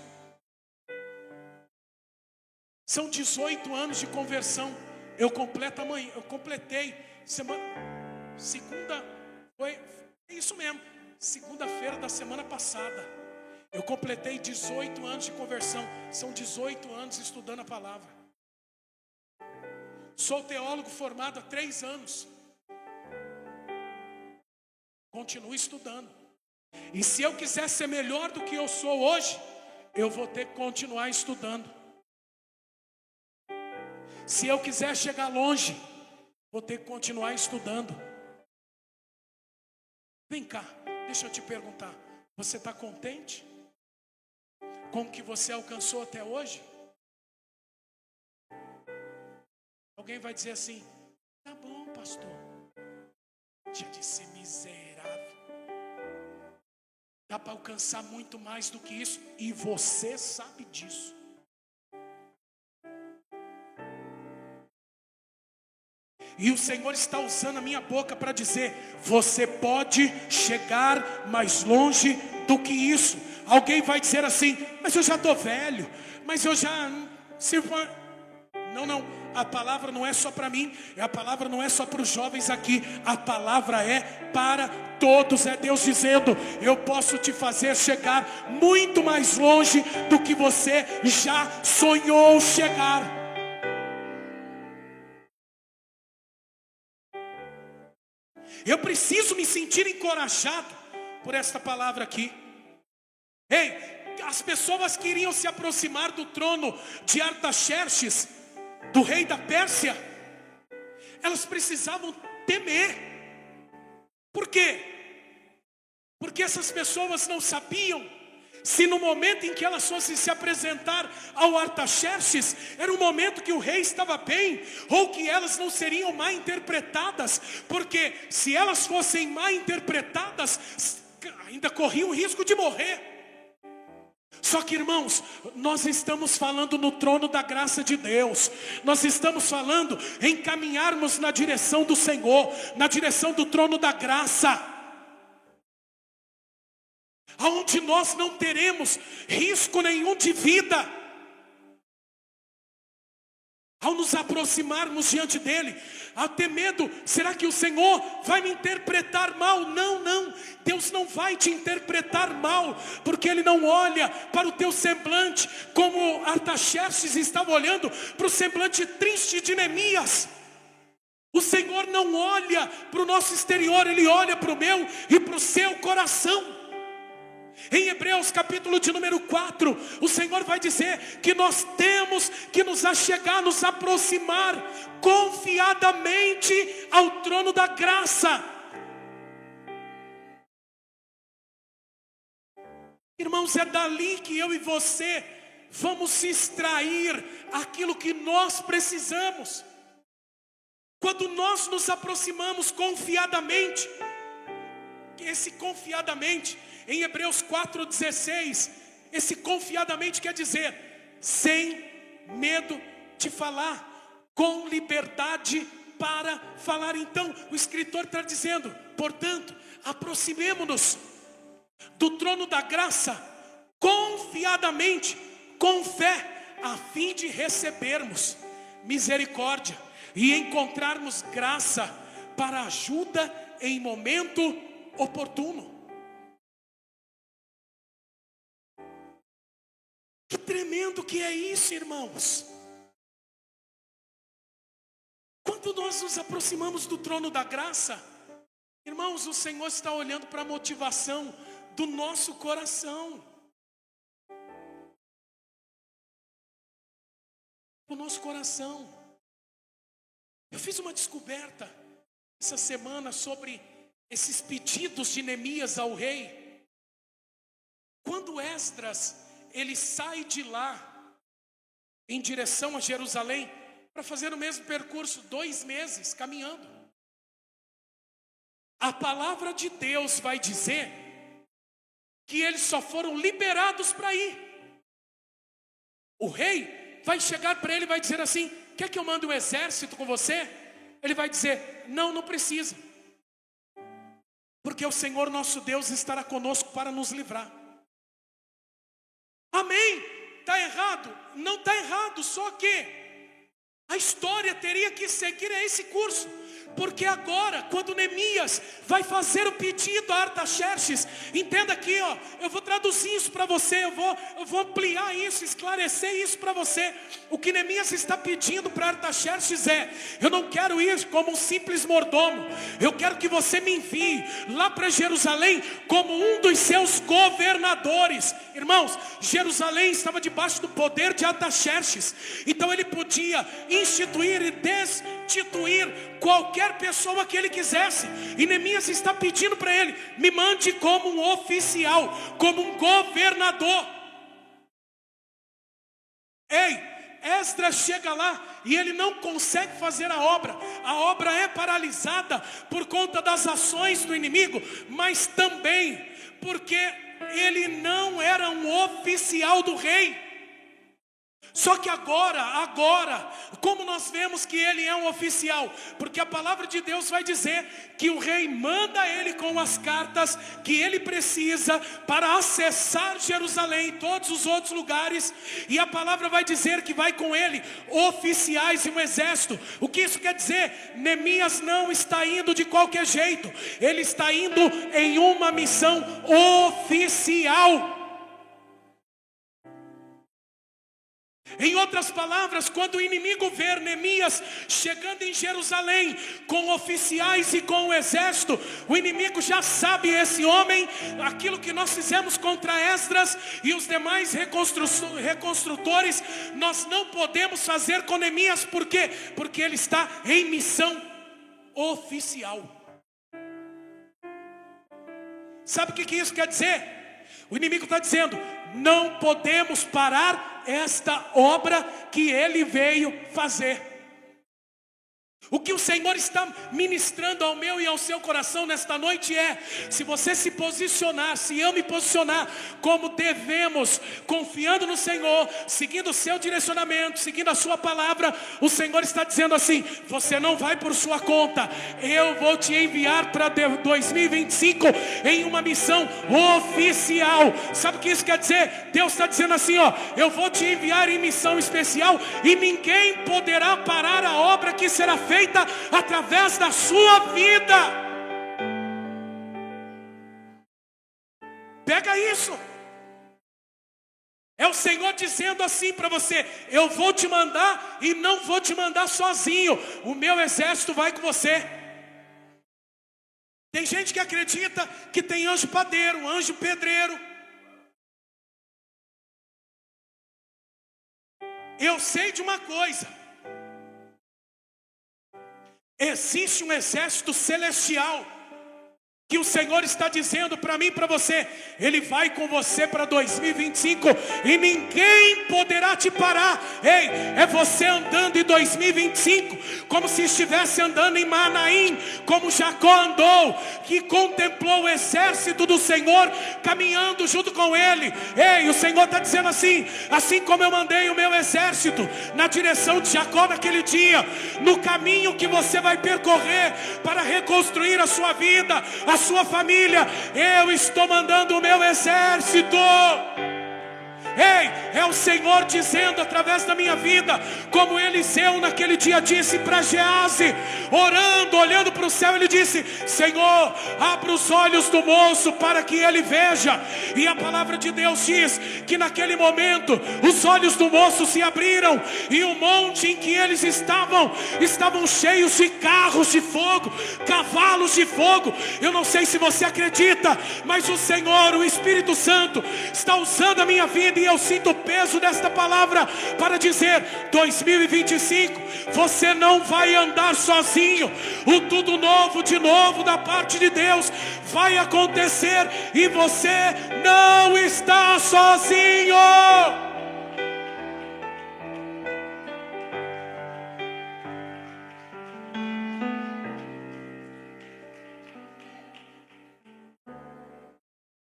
São 18 anos de conversão. Eu completei segunda-feira da semana passada. Eu completei 18 anos de conversão. São 18 anos estudando a palavra. Sou teólogo formado há 3 anos. Continuo estudando. E se eu quiser ser melhor do que eu sou hoje, eu vou ter que continuar estudando. Se eu quiser chegar longe, vou ter que continuar estudando. Vem cá, deixa eu te perguntar. Você está contente com o que você alcançou até hoje? Alguém vai dizer assim: tá bom, pastor. Deixa de ser miserável. Dá para alcançar muito mais do que isso, e você sabe disso. E o Senhor está usando a minha boca para dizer: você pode chegar mais longe do que isso. Alguém vai dizer assim: mas eu já estou velho, mas eu já... Não, a palavra não é só para mim, a palavra não é só para os jovens aqui, a palavra é para todos. É Deus dizendo: eu posso te fazer chegar muito mais longe do que você já sonhou chegar. Eu preciso me sentir encorajado por esta palavra aqui. Ei, as pessoas que iriam se aproximar do trono de Artaxerxes, do rei da Pérsia, elas precisavam temer. Por quê? Porque essas pessoas não sabiam se no momento em que elas fossem se apresentar ao Artaxerxes, era um momento que o rei estava bem, ou que elas não seriam mal interpretadas, porque se elas fossem mal interpretadas, ainda corriam o risco de morrer. Só que, irmãos, nós estamos falando no trono da graça de Deus. Nós estamos falando em caminharmos na direção do Senhor, na direção do trono da graça, aonde nós não teremos risco nenhum de vida. Ao nos aproximarmos diante dele, a ter medo, será que o Senhor vai me interpretar mal? Não, não, Deus não vai te interpretar mal, porque Ele não olha para o teu semblante, como Artaxerxes estava olhando para o semblante triste de Neemias. O Senhor não olha para o nosso exterior, Ele olha para o meu e para o seu coração. Em Hebreus capítulo de número 4, o Senhor vai dizer que nós temos que nos achegar, nos aproximar confiadamente ao trono da graça. Irmãos, é dali que eu e você vamos extrair aquilo que nós precisamos. Quando nós nos aproximamos confiadamente, esse confiadamente, em Hebreus 4,16, esse confiadamente quer dizer, sem medo de falar, com liberdade para falar. Então, o escritor está dizendo, portanto, aproximemo-nos do trono da graça, confiadamente, com fé, a fim de recebermos misericórdia e encontrarmos graça para ajuda em momento oportuno. Que tremendo que é isso, irmãos. Quando nós nos aproximamos do trono da graça, irmãos, o Senhor está olhando para a motivação do nosso coração. O nosso coração. Eu fiz uma descoberta essa semana sobre esses pedidos de Neemias ao rei. Quando Esdras ele sai de lá em direção a Jerusalém para fazer o mesmo percurso, 2 meses caminhando. A palavra de Deus vai dizer que eles só foram liberados para ir. O rei vai chegar para ele e vai dizer assim: quer que eu mande um exército com você? Ele vai dizer: não, não precisa, porque o Senhor nosso Deus estará conosco para nos livrar. Amém? Está errado? Não está errado, só que a história teria que seguir esse curso. Porque agora, quando Neemias vai fazer o pedido a Artaxerxes, entenda aqui, ó, eu vou traduzir isso para você, eu vou ampliar isso, esclarecer isso para você. O que Neemias está pedindo para Artaxerxes é: eu não quero ir como um simples mordomo, eu quero que você me envie lá para Jerusalém como um dos seus governadores. Irmãos, Jerusalém estava debaixo do poder de Artaxerxes, então ele podia instituir e destituir qualquer pessoa que ele quisesse. E Neemias está pedindo para ele: me mande como um oficial, como um governador. Ei, Esdras chega lá e ele não consegue fazer a obra é paralisada por conta das ações do inimigo, mas também porque ele não era um oficial do rei. Só que agora, como nós vemos que ele é um oficial? Porque a palavra de Deus vai dizer que o rei manda ele com as cartas que ele precisa para acessar Jerusalém e todos os outros lugares. E a palavra vai dizer que vai com ele oficiais e um exército. O que isso quer dizer? Neemias não está indo de qualquer jeito, ele está indo em uma missão oficial. Em outras palavras, quando o inimigo vê Neemias chegando em Jerusalém com oficiais e com o exército, o inimigo já sabe: esse homem, aquilo que nós fizemos contra Esdras e os demais reconstrutores, nós não podemos fazer com Neemias. Por quê? Porque ele está em missão oficial. Sabe o que isso quer dizer? O inimigo está dizendo: não podemos parar esta obra que ele veio fazer. O que o Senhor está ministrando ao meu e ao seu coração nesta noite é: se você se posicionar, se eu me posicionar como devemos, confiando no Senhor, seguindo o seu direcionamento, seguindo a sua palavra, o Senhor está dizendo assim: você não vai por sua conta, eu vou te enviar para 2025 em uma missão oficial. Sabe o que isso quer dizer? Deus está dizendo assim: ó, eu vou te enviar em missão especial, e ninguém poderá parar a obra que será feita através da sua vida. Pega isso. É o Senhor dizendo assim para você: eu vou te mandar, e não vou te mandar sozinho, o meu exército vai com você. Tem gente que acredita que tem anjo padeiro, anjo pedreiro. Eu sei de uma coisa: existe um exército celestial que o Senhor está dizendo para mim e para você: Ele vai com você para 2025 e ninguém poderá te parar. Ei, é você andando em 2025 como se estivesse andando em Manaim, como Jacó andou, que contemplou o exército do Senhor caminhando junto com ele. Ei, o Senhor está dizendo assim: assim como eu mandei o meu exército na direção de Jacó naquele dia, no caminho que você vai percorrer para reconstruir a sua vida, a sua família, eu estou mandando o meu exército. Ei, é o Senhor dizendo através da minha vida, como Eliseu naquele dia disse para Geazi, orando, olhando para o céu, ele disse: Senhor, abra os olhos do moço para que ele veja. E a palavra de Deus diz que naquele momento os olhos do moço se abriram, e o monte em que eles estavam cheios de carros de fogo, cavalos de fogo. Eu não sei se você acredita, mas o Senhor, o Espírito Santo, está usando a minha vida, e eu sinto o peso desta palavra para dizer: 2025, você não vai andar sozinho. O tudo novo de novo da parte de Deus vai acontecer, e você não está sozinho.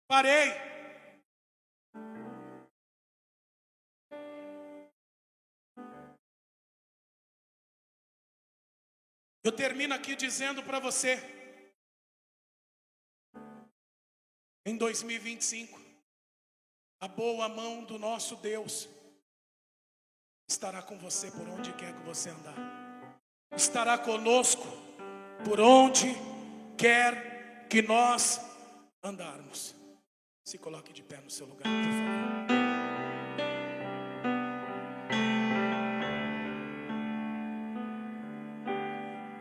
Parei. Eu termino aqui dizendo para você: em 2025, a boa mão do nosso Deus estará com você por onde quer que você andar. Estará conosco por onde quer que nós andarmos. Se coloque de pé no seu lugar, por favor.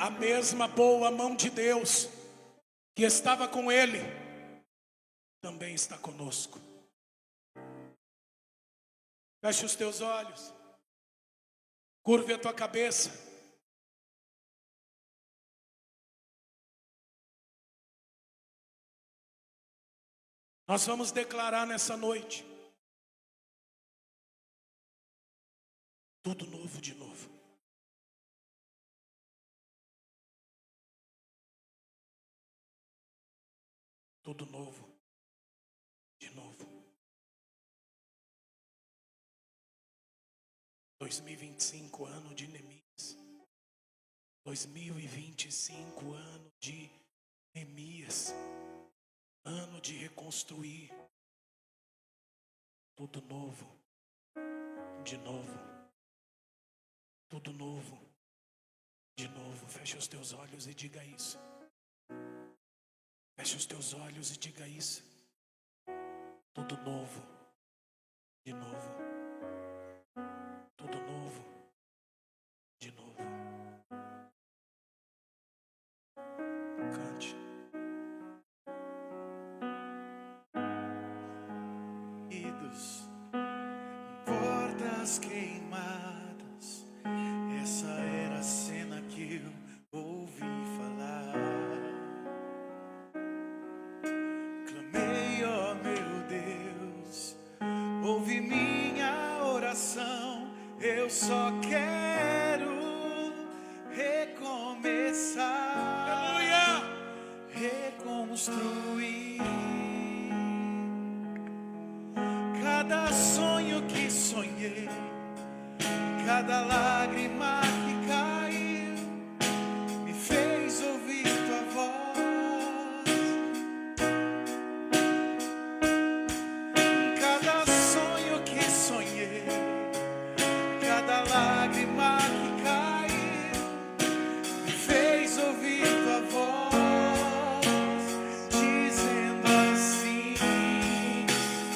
A mesma boa mão de Deus que estava com ele também está conosco. Feche os teus olhos, curve a tua cabeça. Nós vamos declarar nessa noite tudo novo de novo. Tudo novo de novo. 2025, ano de Neemias. 2025, ano de Neemias. Ano de reconstruir. Tudo novo de novo. Tudo novo de novo. Feche os teus olhos e diga isso. Feche os teus olhos e diga isso. Tudo novo de novo. portas queimadas. Essa era a cena que eu ouvi falar. Clamei, ó meu Deus, ouve minha oração. Eu só quero recomeçar, Aleluia! reconstruir cada sonho que sonhei, cada lágrima que caiu, me fez ouvir tua voz. Cada sonho que sonhei, cada lágrima que caiu, me fez ouvir tua voz, dizendo assim.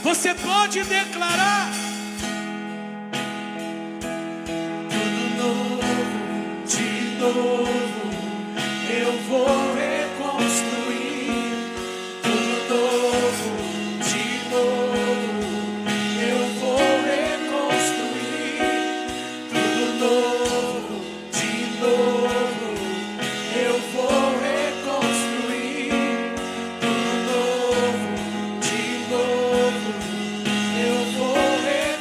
Você pode declarar: tudo novo, de novo, eu vou